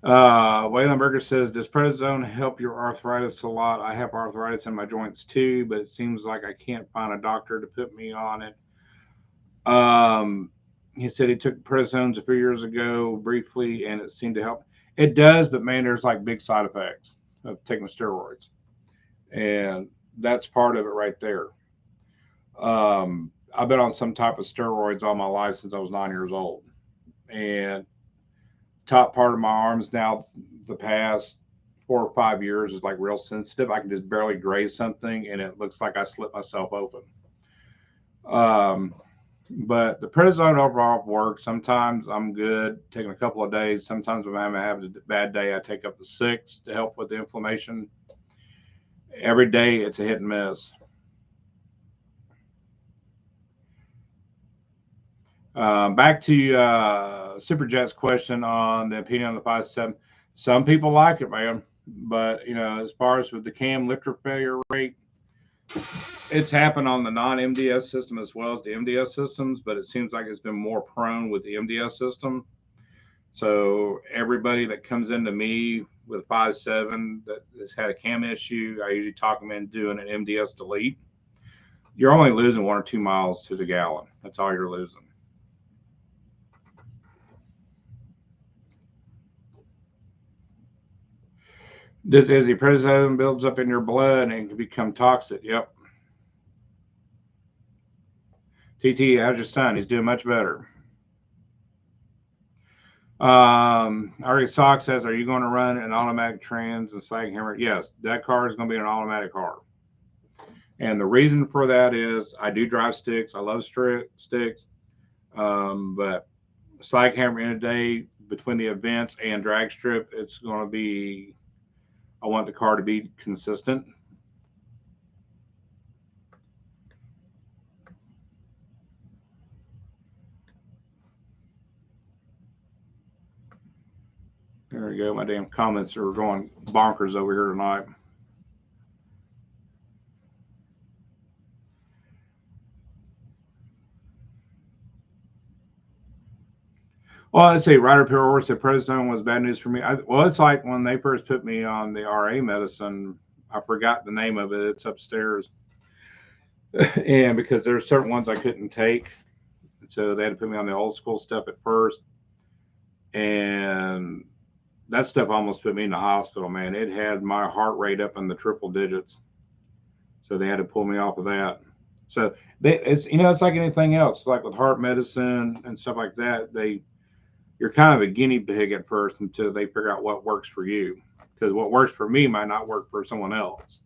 Waylon Berger says, does prednisone help your arthritis a lot? I have arthritis in my joints too, but it seems like I can't find a doctor to put me on it. Um, he said he took prednisones a few years ago briefly, and it seemed to help. It does, but man, there's like big side effects of taking steroids, and that's part of it right there. I've been on some type of steroids all my life since I was 9 years old, and top part of my arms now, the past 4 or 5 years, is like real sensitive. I can just barely graze something, and it looks like I slit myself open. Um, but the prednisone overall works. Sometimes I'm good, taking a couple of days. Sometimes when I'm having a bad day, I take up to 6 to help with the inflammation. Every day, it's a hit and miss. Back to Superjet's question on the opinion on the 5.7. Some people like it, man, but you know, as far as with the cam lifter failure rate, it's happened on the non-MDS system as well as the MDS systems, but it seems like it's been more prone with the MDS system. So everybody that comes into me with 5.7 that has had a cam issue, I usually talk them into doing an MDS delete. You're only losing 1 or 2 miles to the gallon. That's all you're losing. This is the prednisone builds up in your blood and can become toxic. Yep. TT, how's your son? He's doing much better. Ari Sock says, "Are you going to run an automatic trans and slaghammer?" Yes, that car is going to be an automatic car. And the reason for that is I do drive sticks. I love sticks. But slaghammer in a day between the events and drag strip, it's going to be, I want the car to be consistent. There we go. My damn comments are going bonkers over here tonight. Well, let's see. Ryder Pure said prednisone was bad news for me. Well, it's like when they first put me on the RA medicine. I forgot the name of it. It's upstairs, and because there's certain ones I couldn't take, so they had to put me on the old school stuff at first, and that stuff almost put me in the hospital. Man, it had my heart rate up in the triple digits, so they had to pull me off of that. So it's it's like anything else. It's like with heart medicine and stuff like that. You're kind of a guinea pig at first until they figure out what works for you. Because what works for me might not work for someone else.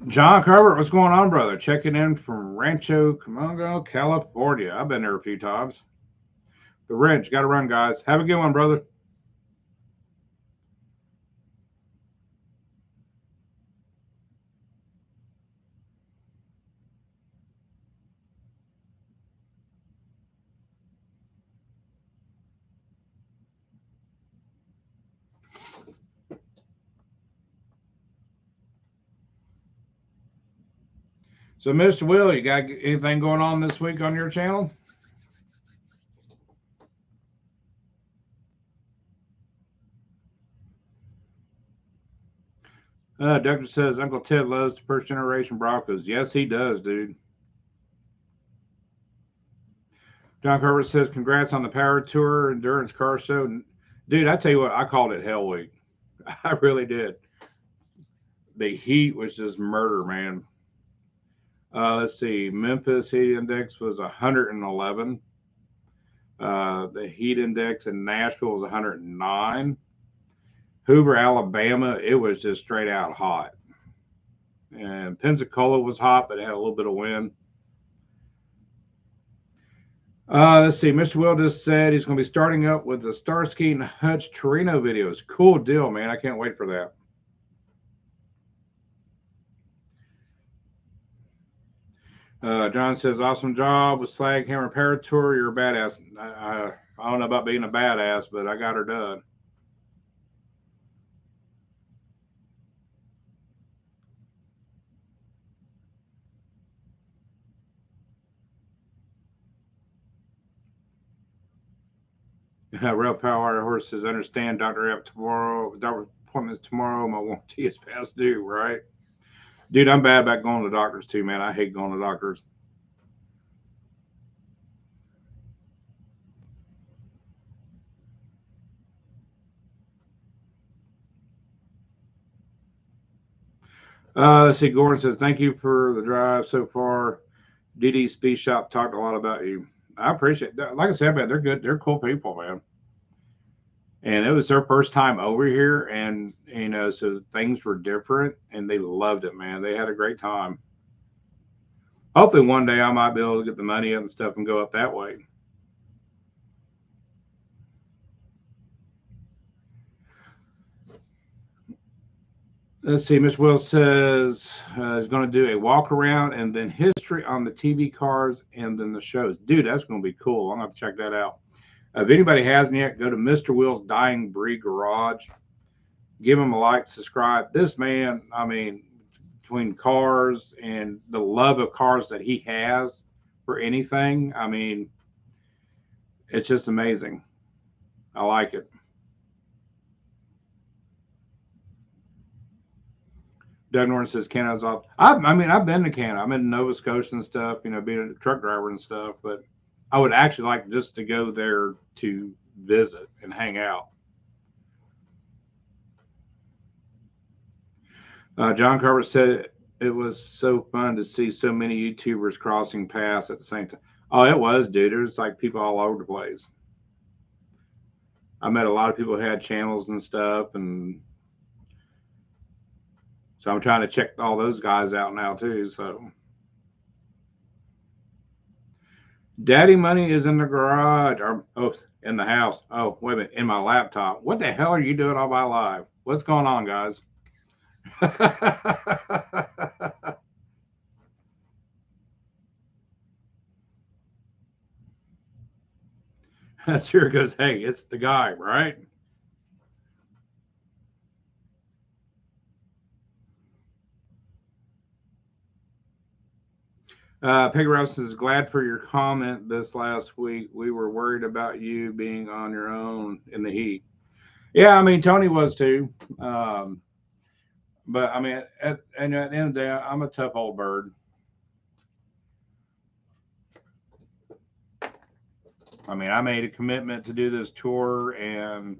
John Carver, what's going on, brother? Checking in from Rancho Cucamonga, California. I've been there a few times. The Wrench, got to run, guys. Have a good one, brother. So, Mr. Will, you got anything going on this week on your channel? Doctor says Uncle Ted loves the first generation Broncos. Yes, he does, dude. John Carver says, congrats on the Power Tour Endurance Car Show. Dude, I tell you what, I called it Hell Week. I really did. The heat was just murder, man. Let's see. Memphis heat index was 111. The heat index in Nashville was 109. Hoover, Alabama, it was just straight out hot. And Pensacola was hot, but it had a little bit of wind. Let's see. Mr. Will just said he's going to be starting up with the Starsky and Hutch Torino videos. Cool deal, man. I can't wait for that. John says, awesome job with Slag Hammer Power Tour. You're a badass. I don't know about being a badass, but I got her done. Real Power Horses understand Dr. F tomorrow. Doctor appointments tomorrow. My warranty is past due, right? Dude, I'm bad about going to doctors too, man. I hate going to doctors. Let's see. Gordon says, thank you for the drive so far. DD Speed Shop talked a lot about you. I appreciate that. Like I said, man, they're good. They're cool people, man. And it was their first time over here, and so things were different, and they loved it, man. They had a great time. Hopefully, one day I might be able to get the money up and stuff and go up that way. Let's see. Miss Will says he's going to do a walk around and then history on the TV cars and then the shows. Dude, that's going to be cool. I'm going to have to check that out. If anybody hasn't yet, go to Mr. Will's Dying Breed Garage. Give him a like, subscribe. This man, I mean, between cars and the love of cars that he has for anything, I mean, it's just amazing. I like it. Doug Norton says Canada's off. I've been to Canada. I'm in Nova Scotia and stuff, being a truck driver and stuff, but I would actually like just to go there to visit and hang out. John Carver said it was so fun to see so many YouTubers crossing paths at the same time. Oh, it was, dude. There was like people all over the place. I met a lot of people who had channels and stuff, and so I'm trying to check all those guys out now too. So, Daddy Money is in the garage, or in the house. Oh, wait a minute, in my laptop. What the hell are you doing on my live? What's going on, guys? Sure goes, hey, it's the guy, right? Peggy Robinson is glad for your comment this last week. We were worried about you being on your own in the heat. Yeah, I mean Tony was too. Um, but I mean, at the end of the day, I'm a tough old bird. I mean, I made a commitment to do this tour and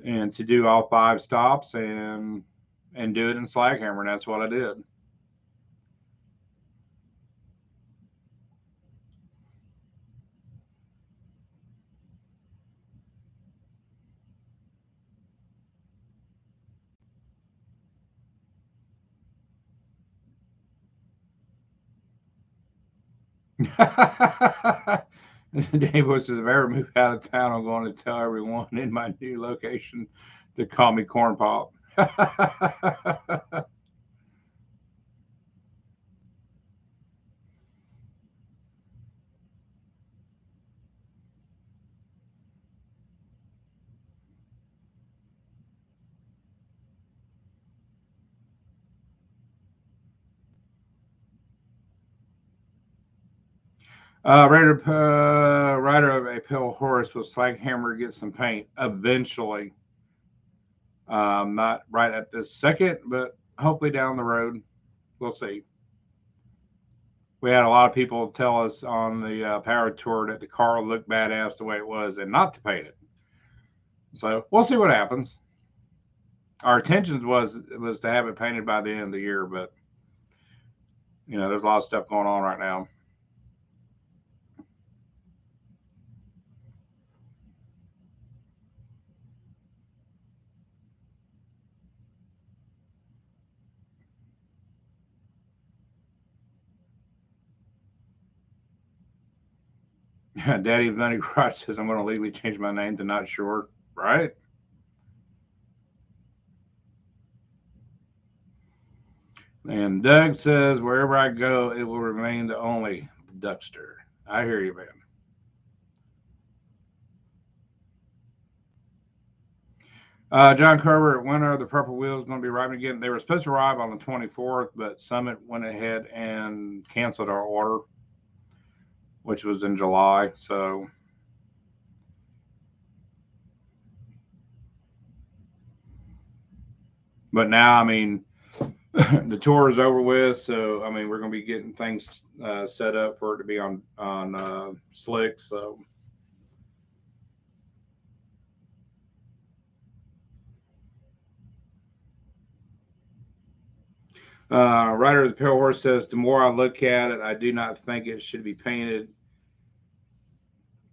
to do all 5 stops and do it in Slaghammer, and that's what I did. Dave Bush says, if I ever move out of town, I'm going to tell everyone in my new location to call me Corn Pop. Rider of a pale horse with Slaghammer get some paint eventually. Not right at this second, but hopefully down the road. We'll see. We had a lot of people tell us on the power tour that the car looked badass the way it was and not to paint it. So we'll see what happens. Our intentions was to have it painted by the end of the year, but there's a lot of stuff going on right now. Daddy of Money Garage says I'm going to legally change my name to Not Sure, right? And Doug says wherever I go, it will remain the only Duckster. I hear you, man. John Carver, when are the purple wheels going to be arriving again? They were supposed to arrive on the 24th, but Summit went ahead and canceled our order, which was in July. So, but now, I mean, the tour is over with. So, I mean, we're going to be getting things set up for it to be on slick. So, Rider of the Pale Horse says, the more I look at it, I do not think it should be painted.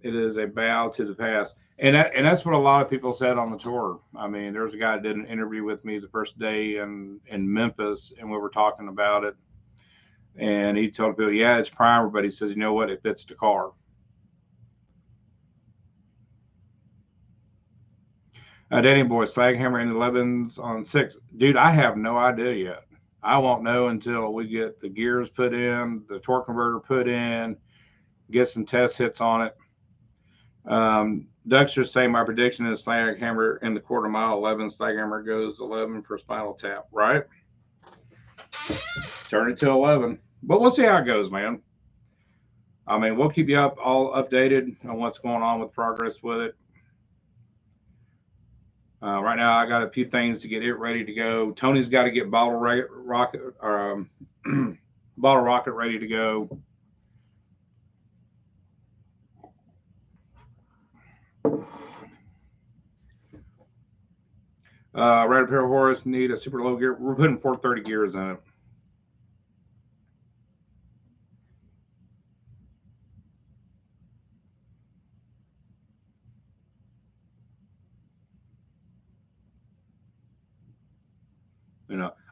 It is a bow to the past. And that's what a lot of people said on the tour. I mean, there was a guy that did an interview with me the first day in Memphis, and we were talking about it. And he told people, yeah, it's primer, but he says, you know what? It fits the car. Danny Boy, Slaghammer and 11s on 6. Dude, I have no idea yet. I won't know until we get the gears put in, the torque converter put in, get some test hits on it. Duckster's saying my prediction is Slaghammer in the quarter mile 11. Slaghammer goes 11 for Spinal Tap, right? Turn it to 11. But we'll see how it goes, man. I mean, we'll keep you all updated on what's going on with progress with it. Right now, I got a few things to get it ready to go. Tony's got to get rocket or bottle rocket ready to go. Red Apparel Horse need a super low gear. We're putting 430 gears in it.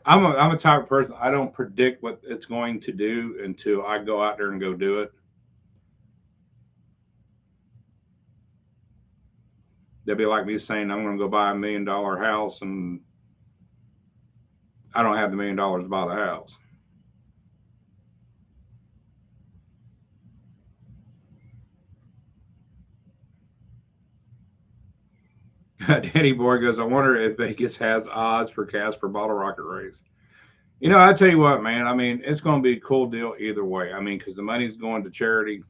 I'm a type of person. I don't predict what it's going to do until I go out there and go do it. That'd be like me saying I'm going to go buy $1 million house and I don't have the $1 million to buy the house. Danny Boy goes, I wonder if Vegas has odds for Casper Bottle Rocket race. I tell you what, man. I mean, it's going to be a cool deal either way. I mean, because the money's going to charity.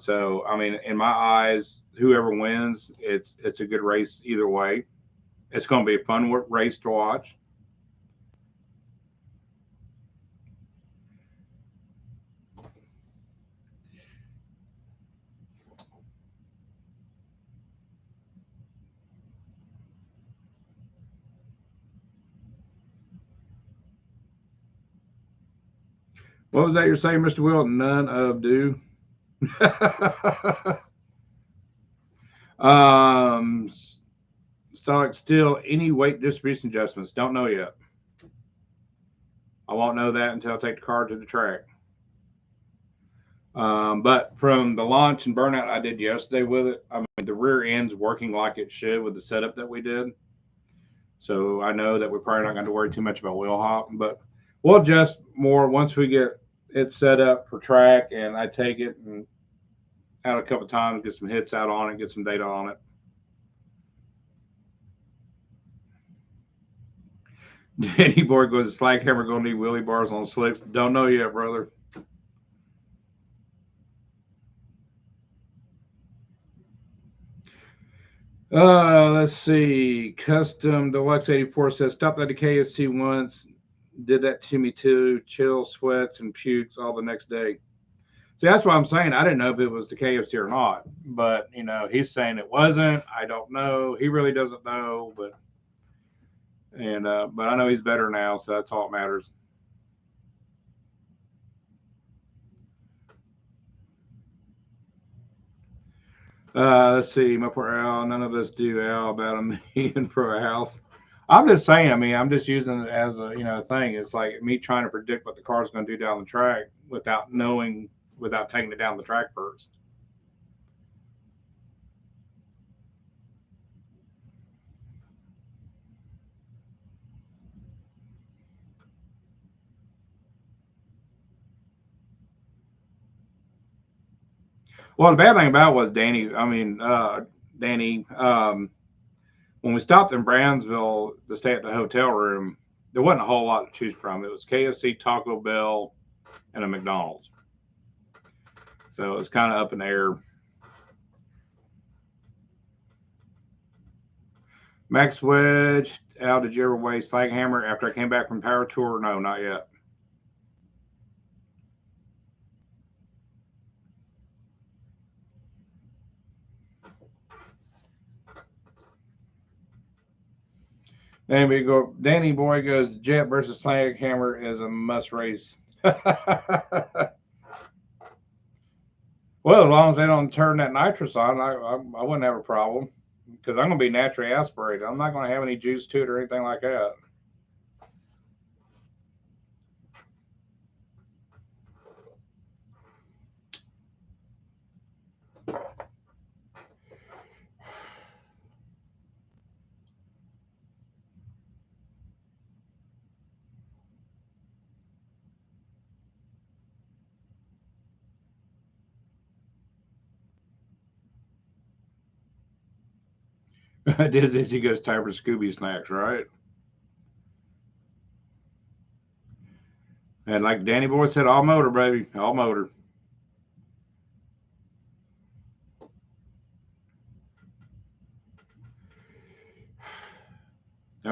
So I mean, in my eyes, whoever wins, it's a good race either way. It's going to be a fun race to watch. What was that you're saying, Mr. Will? None of do. um, Stock still any weight distribution adjustments? Don't know yet. I won't know that until I take the car to the track. But from the launch and burnout I did yesterday with it, I mean the rear end's working like it should with the setup that we did. So I know that we're probably not going to worry too much about wheel hop, but we'll adjust more once we get it set up for track and I take it and out a couple of times, get some hits out on it, get some data on it. Danny Boy goes, Slag Hammer going to need wheelie bars on slicks. Don't know yet, brother. Let's see. Custom Deluxe 84 says, stopped at the KFC once. Did that to me too. Chill, sweats, and pukes all the next day. See, that's what I'm saying. I didn't know if it was the KFC or not. But, he's saying it wasn't. I don't know. He really doesn't know. But I know he's better now, so that's all that matters. Let's see. My poor Al. None of us do Al about a million for a house. I'm just saying. I mean, I'm just using it as a thing. It's like me trying to predict what the car's going to do down the track without knowing, without taking it down the track first. Well, the bad thing about it was Danny. I mean, Danny. When we stopped in Brownsville to stay at the hotel room, there wasn't a whole lot to choose from. It was KFC, Taco Bell, and a McDonald's. So it was kind of up in the air. Max Wedge, Al, did you ever weigh Slaghammer after I came back from Power Tour? No, not yet. Danny Boy goes, Jet versus Slaghammer is a must race. Well, as long as they don't turn that nitrous on, I wouldn't have a problem because I'm going to be naturally aspirated. I'm not going to have any juice to it or anything like that. Dizzy goes time for Scooby snacks, right? And like Danny Boy said, all motor, baby, all motor.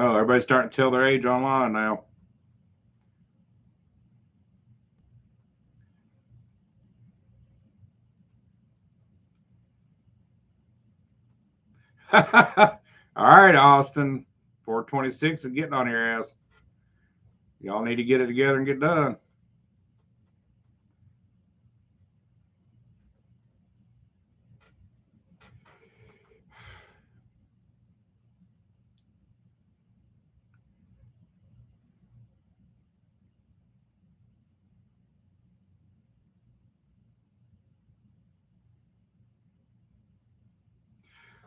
Oh, everybody's starting to tell their age online now. All right, Austin. 426 is getting on your ass. Y'all need to get it together and get done.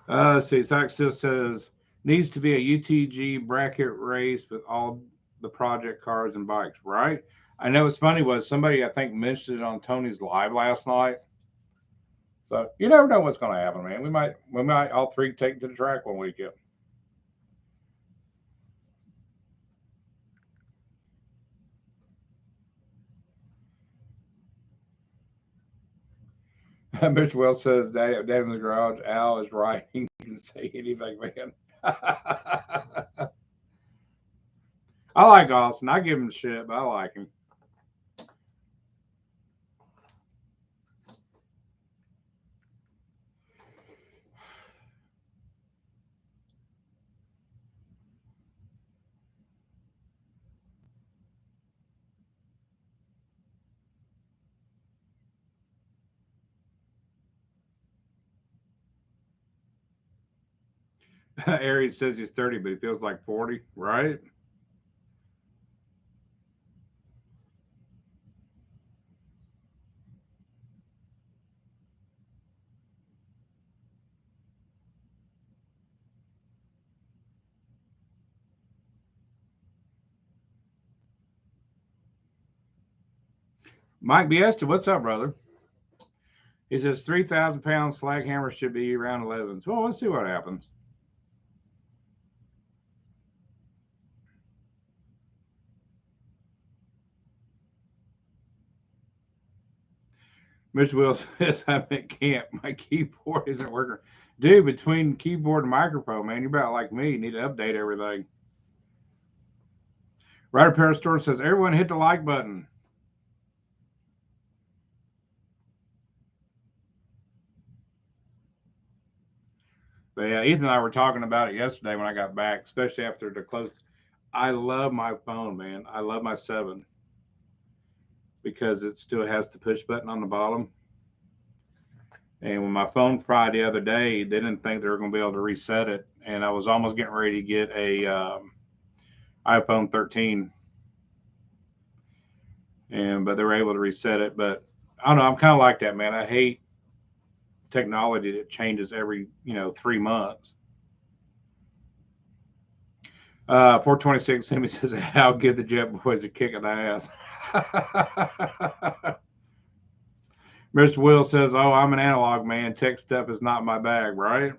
Let's see. Saxis says needs to be a UTG bracket race with all the project cars and bikes, right? I know what's funny was somebody I think mentioned it on Tony's live last night. So you never know what's going to happen, man. We might all three take to the track one weekend. Mr. Wells says, Dad in the garage. Al is right. He can say anything, man. I like Austin. I give him shit, but I like him. Aries says he's 30, but he feels like 40, right? Mike Biesta, what's up, brother? He says 3,000 pound slaghammer should be around 11. So, well, let's see what happens. Mr. Will says I'm at camp. My keyboard isn't working. Dude, between keyboard and microphone, man, you're about like me. You need to update everything. Ryder Pair Store says everyone hit the like button. But yeah, Ethan and I were talking about it yesterday when I got back, especially after the close. I love my phone, man. I love my 7 because it still has the push button on the bottom. And when my phone fried the other day, they didn't think they were going to be able to reset it, and I was almost getting ready to get a iPhone 13, but they were able to reset it. But I don't know. I'm kind of like that, man. I hate technology that changes every 3 months. 426 Sammy says, "How give the Jet Boys a kick in the ass." Mr. Will says, "Oh, I'm an analog man. Tech stuff is not my bag, right?"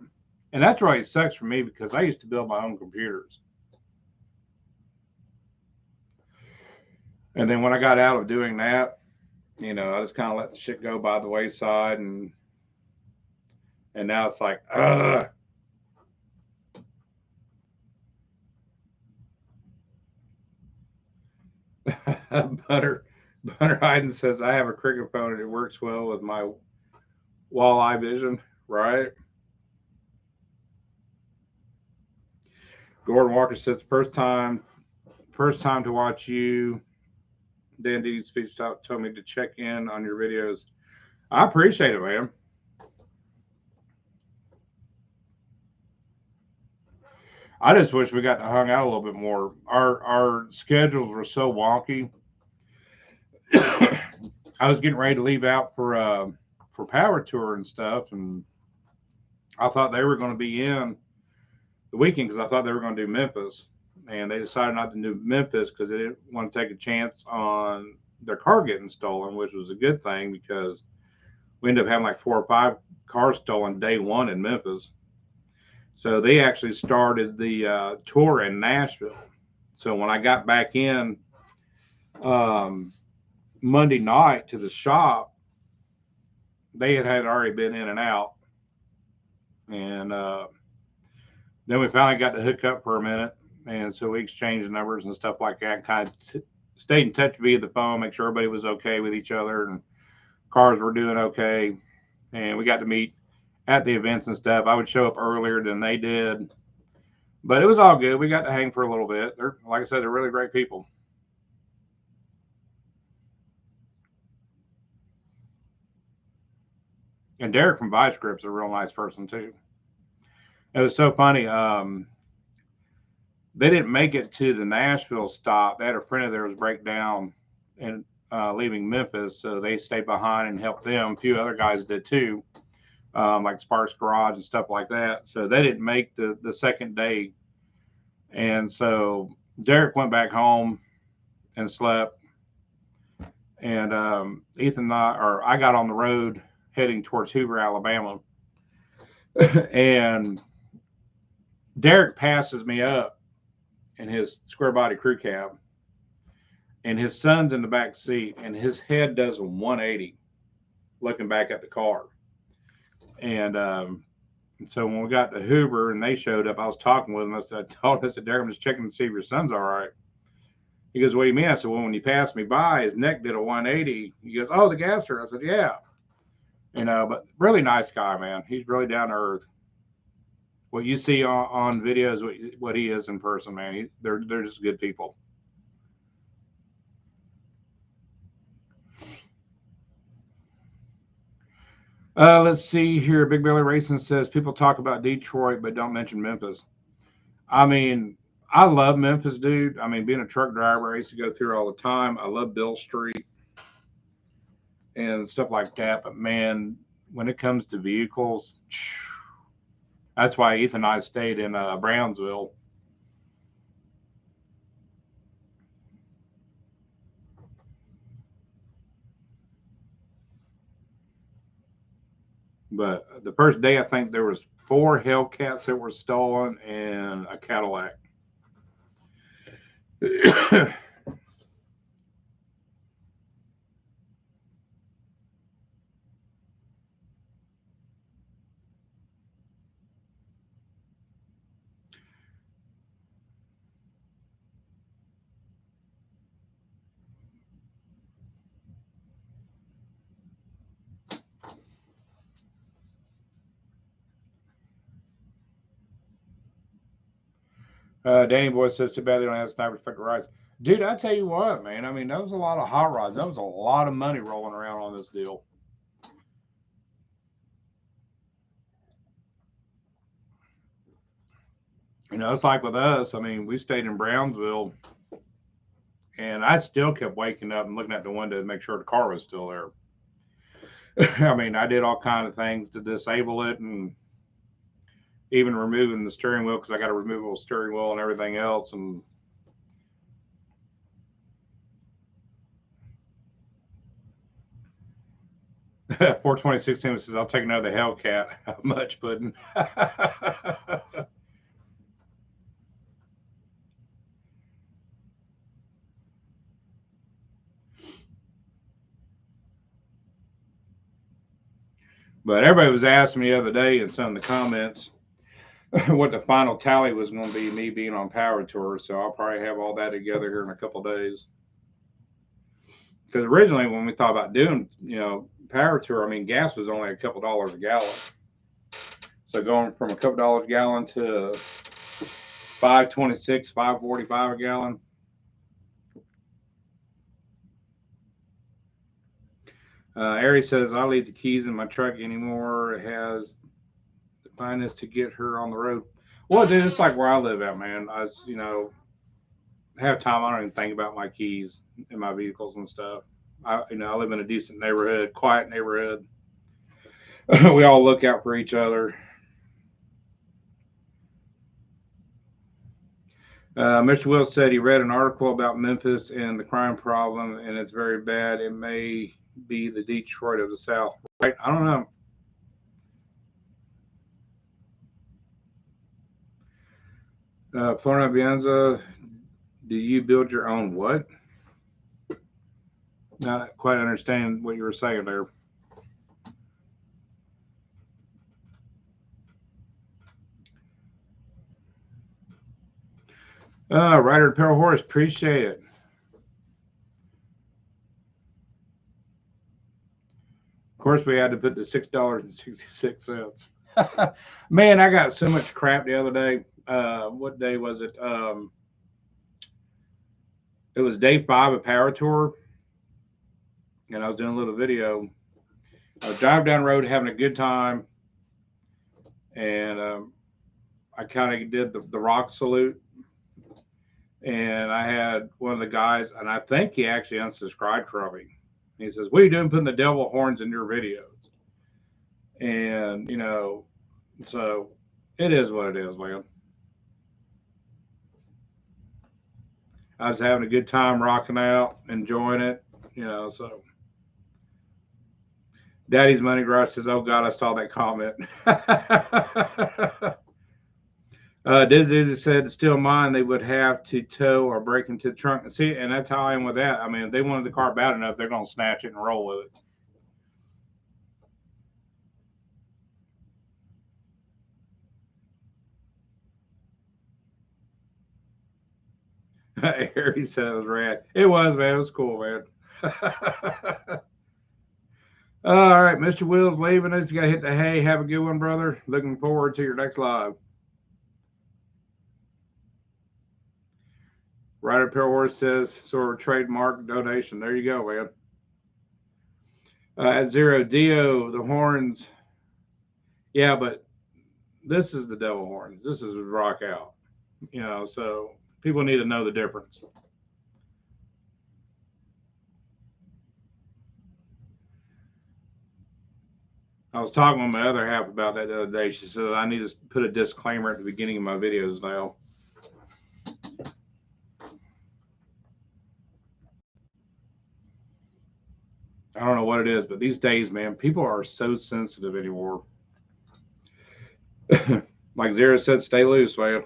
And that's why it sucks for me because I used to build my own computers. And then when I got out of doing that, I just kind of let the shit go by the wayside, and now it's like, Butter Butter Hayden says I have a cricket phone and it works well with my walleye vision, right? Gordon Walker says first time to watch you. Dan D's speech told me to check in on your videos. I appreciate it, man. I just wish we got to hung out a little bit more. Our schedules were so wonky. I was getting ready to leave out for Power Tour and stuff, and I thought they were going to be in the weekend because I thought they were going to do Memphis, and they decided not to do Memphis because they didn't want to take a chance on their car getting stolen, which was a good thing because we ended up having like 4 or 5 cars stolen day one in Memphis. So they actually started the tour in Nashville. So when I got back in um, Monday night to the shop, they had already been in and out, and then we finally got to hook up for a minute, and so we exchanged numbers and stuff like that. Kind of stayed in touch via the phone, make sure everybody was okay with each other and cars were doing okay. And we got to meet at the events and stuff. I would show up earlier than they did, but it was all good. We got to hang for a little bit. They're, like I said, they're really great people. And Derek from Vice Grip's a real nice person too. It was so funny. They didn't make it to the Nashville stop. They had a friend of theirs break down and leaving Memphis, so they stayed behind and helped them. A few other guys did too, like Sparks Garage and stuff like that. So they didn't make the second day, and so Derek went back home and slept, and Ethan and I got on the road heading towards Hoover, Alabama, and Derek passes me up in his square body crew cab, and his son's in the back seat, and his head does a 180 looking back at the car. And so when we got to Hoover and they showed up, I was talking with him. I told him, I said, Derek, I'm just checking to see if your son's all right. He goes, what do you mean? I said, well, when you passed me by, his neck did a 180. He goes, oh, the gasser. I said, yeah. But really nice guy, man. He's really down to earth. What you see on videos, what he is in person, man. They're just good people. Let's see here. Big Billy Racing says people talk about Detroit but don't mention Memphis. I mean, I love Memphis, dude. I mean, being a truck driver, I used to go through all the time. I love Bill Street and stuff like that. But man, when it comes to vehicles, that's why Ethan and I stayed in Brownsville. But the first day, I think there was 4 Hellcats that were stolen and a Cadillac. Danny Boy says, too bad they don't have sniper effect rides. Dude, I tell you what, man. I mean, that was a lot of hot rods. That was a lot of money rolling around on this deal. It's like with us. I mean, we stayed in Brownsville, and I still kept waking up and looking at the window to make sure the car was still there. I mean, I did all kind of things to disable it, and even removing the steering wheel because I got a removable steering wheel and everything else. And 42016 says, "I'll take another Hellcat." How much, pudding? But everybody was asking me the other day in some of the comments what the final tally was going to be, me being on Power Tour. So I'll probably have all that together here in a couple of days. Because originally, when we thought about doing, Power Tour, I mean, gas was only a couple dollars a gallon. So going from a couple dollars a gallon to 5.26, 5.45 a gallon. Ari says, I leave the keys in my truck anymore. It has the finest to get her on the road. Well, dude, it's like where I live at, man. Have time. I don't even think about my keys in my vehicles and stuff. I live in a decent neighborhood, quiet neighborhood. We all look out for each other. Mr. Will said he read an article about Memphis and the crime problem, and it's very bad. It may be the Detroit of the South, right? I don't know. Florida Bianza, do you build your own what? Not quite understand what you were saying there. Rider Pale Horse, appreciate it. Of course, we had to put the $6.66. Man, I got so much crap the other day. What day was it? It was day 5 of Power Tour, and I was doing a little video. I was driving down the road having a good time, and I kind of did the rock salute, and I had one of the guys, and I think he actually unsubscribed from me. He says, "What are you doing putting the devil horns in your videos?" And so it is what it is, man. I was having a good time rocking out, enjoying it, So Daddy's Money Garage says, "Oh God, I saw that comment." Dizzy said, "Still mine. They would have to tow or break into the trunk." And see, and that's how I am with that. I mean, if they wanted the car bad enough, they're gonna snatch it and roll with it. Harry said it was rad. It was, man. It was cool, man. All right, Mr. Will's leaving us. You got to hit the hay. Have a good one, brother. Looking forward to your next live. Ryder Pale Horse says, sort of trademark donation. There you go, man. At Zero Dio, the horns. Yeah, but this is the devil horns. This is rock out. So people need to know the difference. I was talking with my other half about that the other day. She said I need to put a disclaimer at the beginning of my videos now. I don't know what it is, but these days, man, people are so sensitive anymore. Like Zero said, stay loose, man.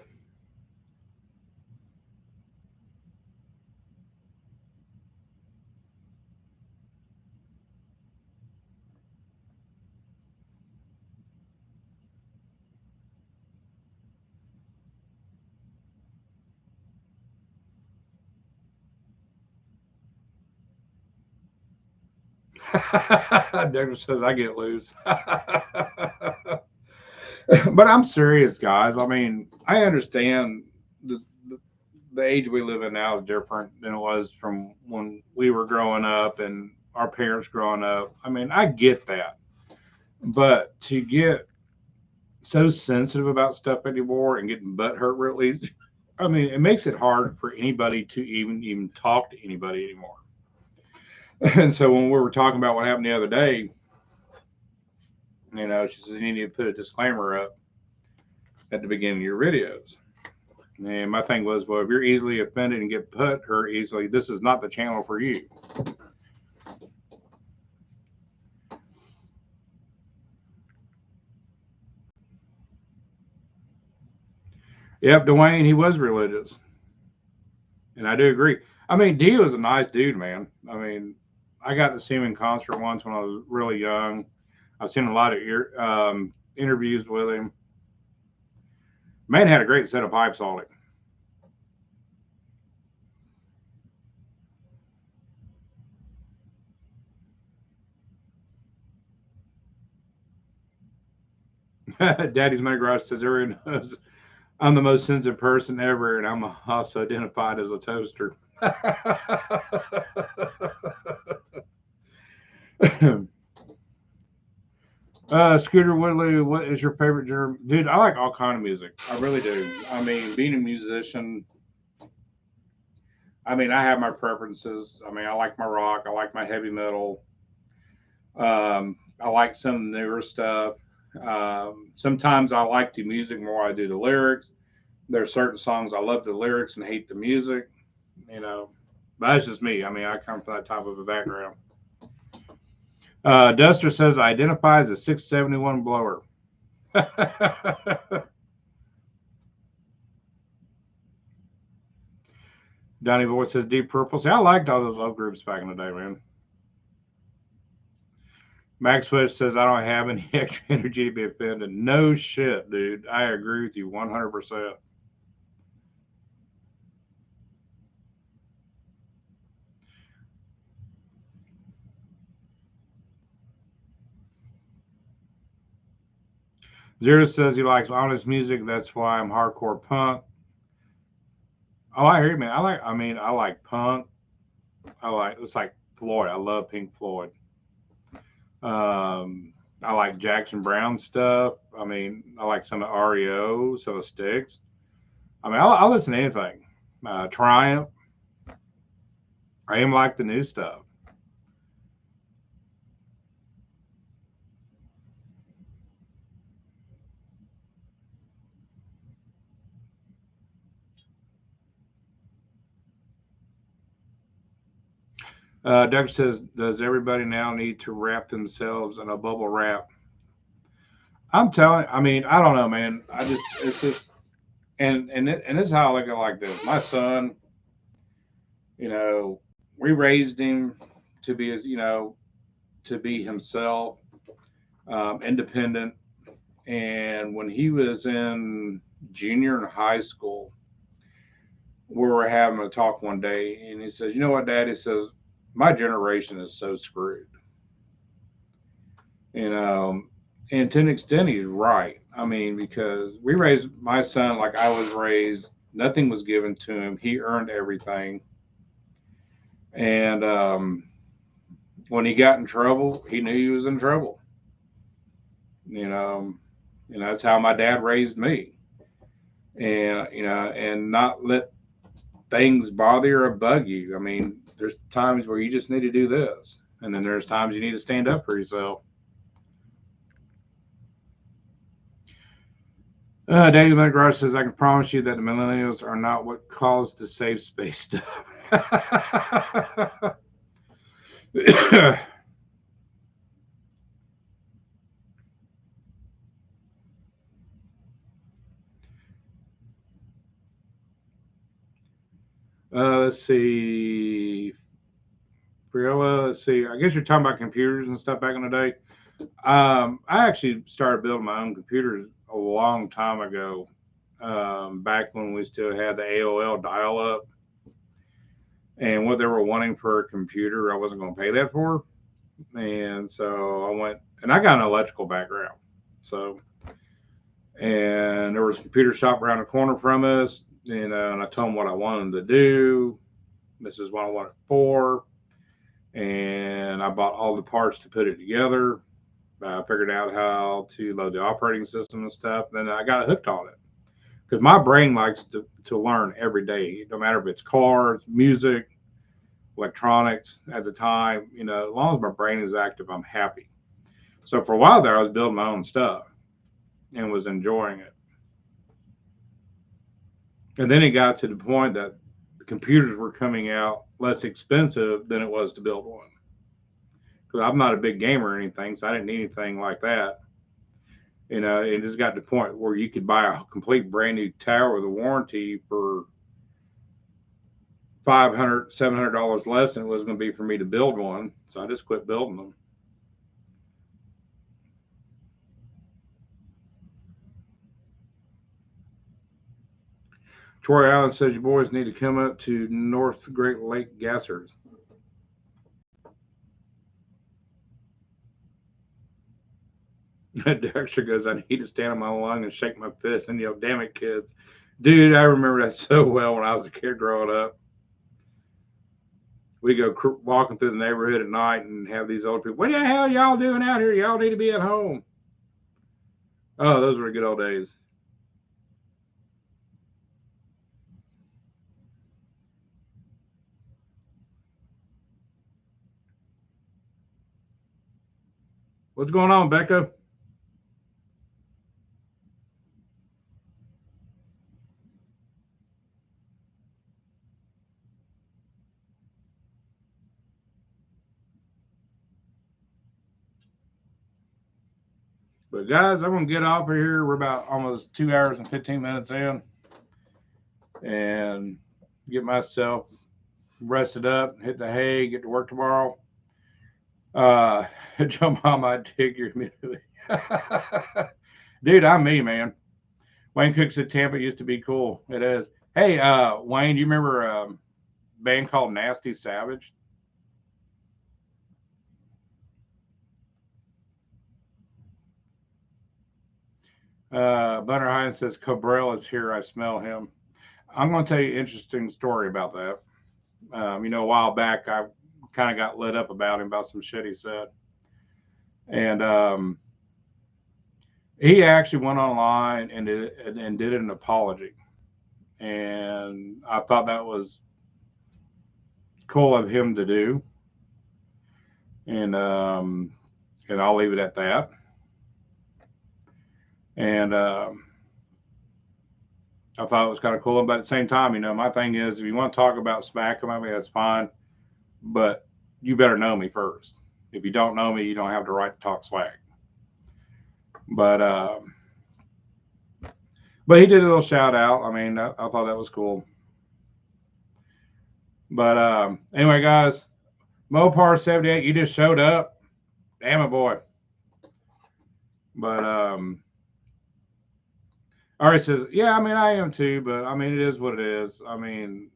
Douglas says I get loose. But I'm serious, guys. I mean, I understand the age we live in now is different than it was from when we were growing up and our parents growing up. I mean, I get that. But to get so sensitive about stuff anymore and getting butt hurt real easy, I mean, it makes it hard for anybody to even talk to anybody anymore. And so when we were talking about what happened the other day, she says you need to put a disclaimer up at the beginning of your videos. And my thing was, well, if you're easily offended and get put hurt easily, this is not the channel for you. Yep, Dwayne, he was religious. And I do agree. I mean, Dio is a nice dude, man. I mean, I got to see him in concert once when I was really young. I've seen a lot of interviews with him. Man had a great set of pipes on it. Daddy's Money Garage says everyone knows I'm the most sensitive person ever, and I'm also identified as a toaster. Scooter Woodley, what is your favorite genre? Dude, I like all kind of music. I really do. I mean, being a musician, I mean, I have my preferences. I mean, I like my rock. I like my heavy metal. I like some newer stuff. Sometimes I like the music more. I do the lyrics. There are certain songs I love the lyrics and hate the music. You know, but that's just me. I mean, I come from that type of a background. Duster says identifies as a 671 blower. Donnie Boy says Deep Purple. See, I liked all those old groups back in the day, man. Max Swift says I don't have any extra energy to be offended. No shit, dude. I agree with you 100%. Zero says he likes honest music. That's why I'm hardcore punk. Oh, I hear you, man. I like punk. It's like Floyd. I love Pink Floyd. Um, I like Jackson Brown stuff. I like some of REO, some of Styx. I listen to anything. Triumph. I even like the new stuff. Doug says, "Does everybody now need to wrap themselves in a bubble wrap?" I'm telling. I don't know, man. It's just, and this is how I look at it like this. My son, you know, we raised him to be as to be himself, independent. And when he was in junior in high school, we were having a talk one day, and he says, "You know what, Dad?" He says, "My generation is so screwed." You know, and to an extent, he's right. Because we raised my son like I was raised. Nothing was given to him. He earned everything. And when he got in trouble, he knew he was in trouble. You know, that's how my dad raised me. And and not let things bother you or bug you. There's times where you just need to do this, and then there's times you need to stand up for yourself. Daniel McGrath says, "I can promise you that the millennials are not what caused the safe space stuff." Let's see. Briella, let's see. I guess you're talking about computers and stuff back in the day. I actually started building my own computers a long time ago, back when we still had the AOL dial up. And what they were wanting for a computer, I wasn't going to pay that for. And so I went, and I got an electrical background. So, and there was a computer shop around the corner from us, and I told them what I wanted to do. This is what I want it for. And I bought all the parts to put it together. I figured out how to load the operating system and stuff. Then I got hooked on it because my brain likes to learn every day, no matter if it's cars, music, electronics. At the time, as long as my brain is active, I'm happy. So for a while there, I was building my own stuff and was enjoying it. And then it got to the point that the computers were coming out less expensive than it was to build one. Because I'm not a big gamer or anything, so I didn't need anything like that. It just got to the point where you could buy a complete brand new tower with a warranty for $500, $700 less than it was going to be for me to build one. So I just quit building them. Troy Allen says you boys need to come up to North Great Lake Gassers. Dexter goes, "I need to stand on my lung and shake my fist and yell, 'Damn it, kids.'" Dude, I remember that so well when I was a kid growing up. We go walking through the neighborhood at night and have these old people, "What the hell y'all doing out here? Y'all need to be at home." Oh, those were good old days. What's going on, Becca? But guys, I'm gonna get off of here. We're about almost 2 hours and 15 minutes in, and get myself rested up, hit the hay, get to work tomorrow. Uh, Joe Mama, I dig your immediately. Dude, I'm me, man. Wayne Cook said Tampa used to be cool. It is. Hey, Wayne, do you remember a band called Nasty Savage? Bunner Hines says Cabral is here. I smell him. I'm going to tell you an interesting story about that. A while back, I kind of got lit up about him about some shit he said, and he actually went online and did an apology, and I thought that was cool of him to do, and I'll leave it at that. And I thought it was kind of cool, but at the same time, my thing is, if you want to talk about smack him, I mean that's fine, but you better know me first. If you don't know me, you don't have the right to talk swag. But he did a little shout out. I mean, I thought that was cool. But anyway, guys, Mopar 78, you just showed up. Damn it, boy. But Ari says, yeah, I mean, I am too, but I mean, it is what it is. I mean,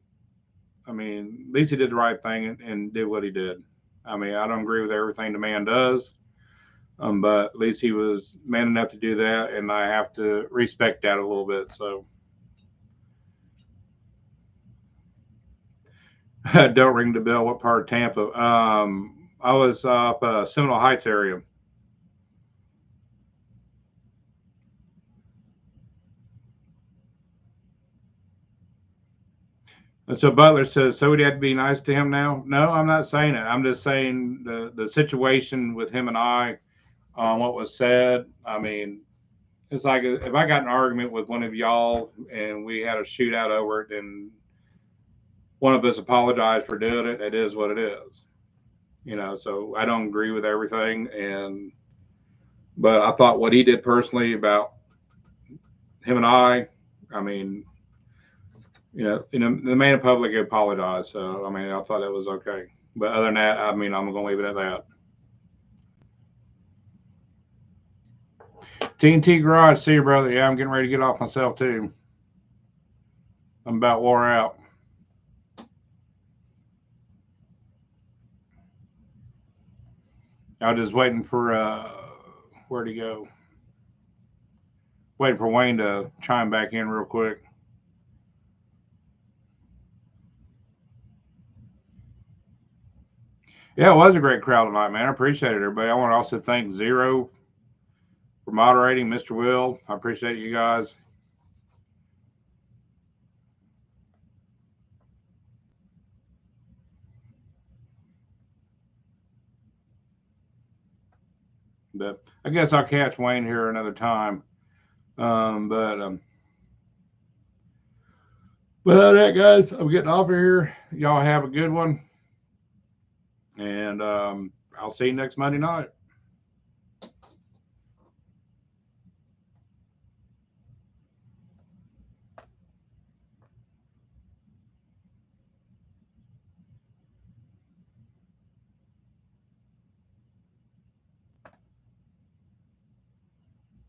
at least he did the right thing and did what he did. I mean, I don't agree with everything the man does, but at least he was man enough to do that, and I have to respect that a little bit. So don't ring the bell. What part of Tampa? I was up Seminole Heights area. And so Butler says, so would you have to be nice to him now? No, I'm not saying it. I'm just saying the situation with him and I, what was said. I mean, it's like if I got an argument with one of y'all and we had a shootout over it, and one of us apologized for doing it, it is what it is. So I don't agree with everything, but I thought what he did personally about him and I mean, the man in public apologized. So I mean, I thought that was okay. But other than that, I mean, I'm gonna leave it at that. TNT Garage, see you, brother. Yeah, I'm getting ready to get off myself too. I'm about wore out. I was just waiting for where'd he go? Waiting for Wayne to chime back in real quick. Yeah, it was a great crowd tonight, man. I appreciate it, everybody. I want to also thank Zero for moderating, Mr. Will. I appreciate you guys. But I guess I'll catch Wayne here another time. Um, but um, but other than that, guys, I'm getting off of here. Y'all have a good one, and I'll see you next Monday night.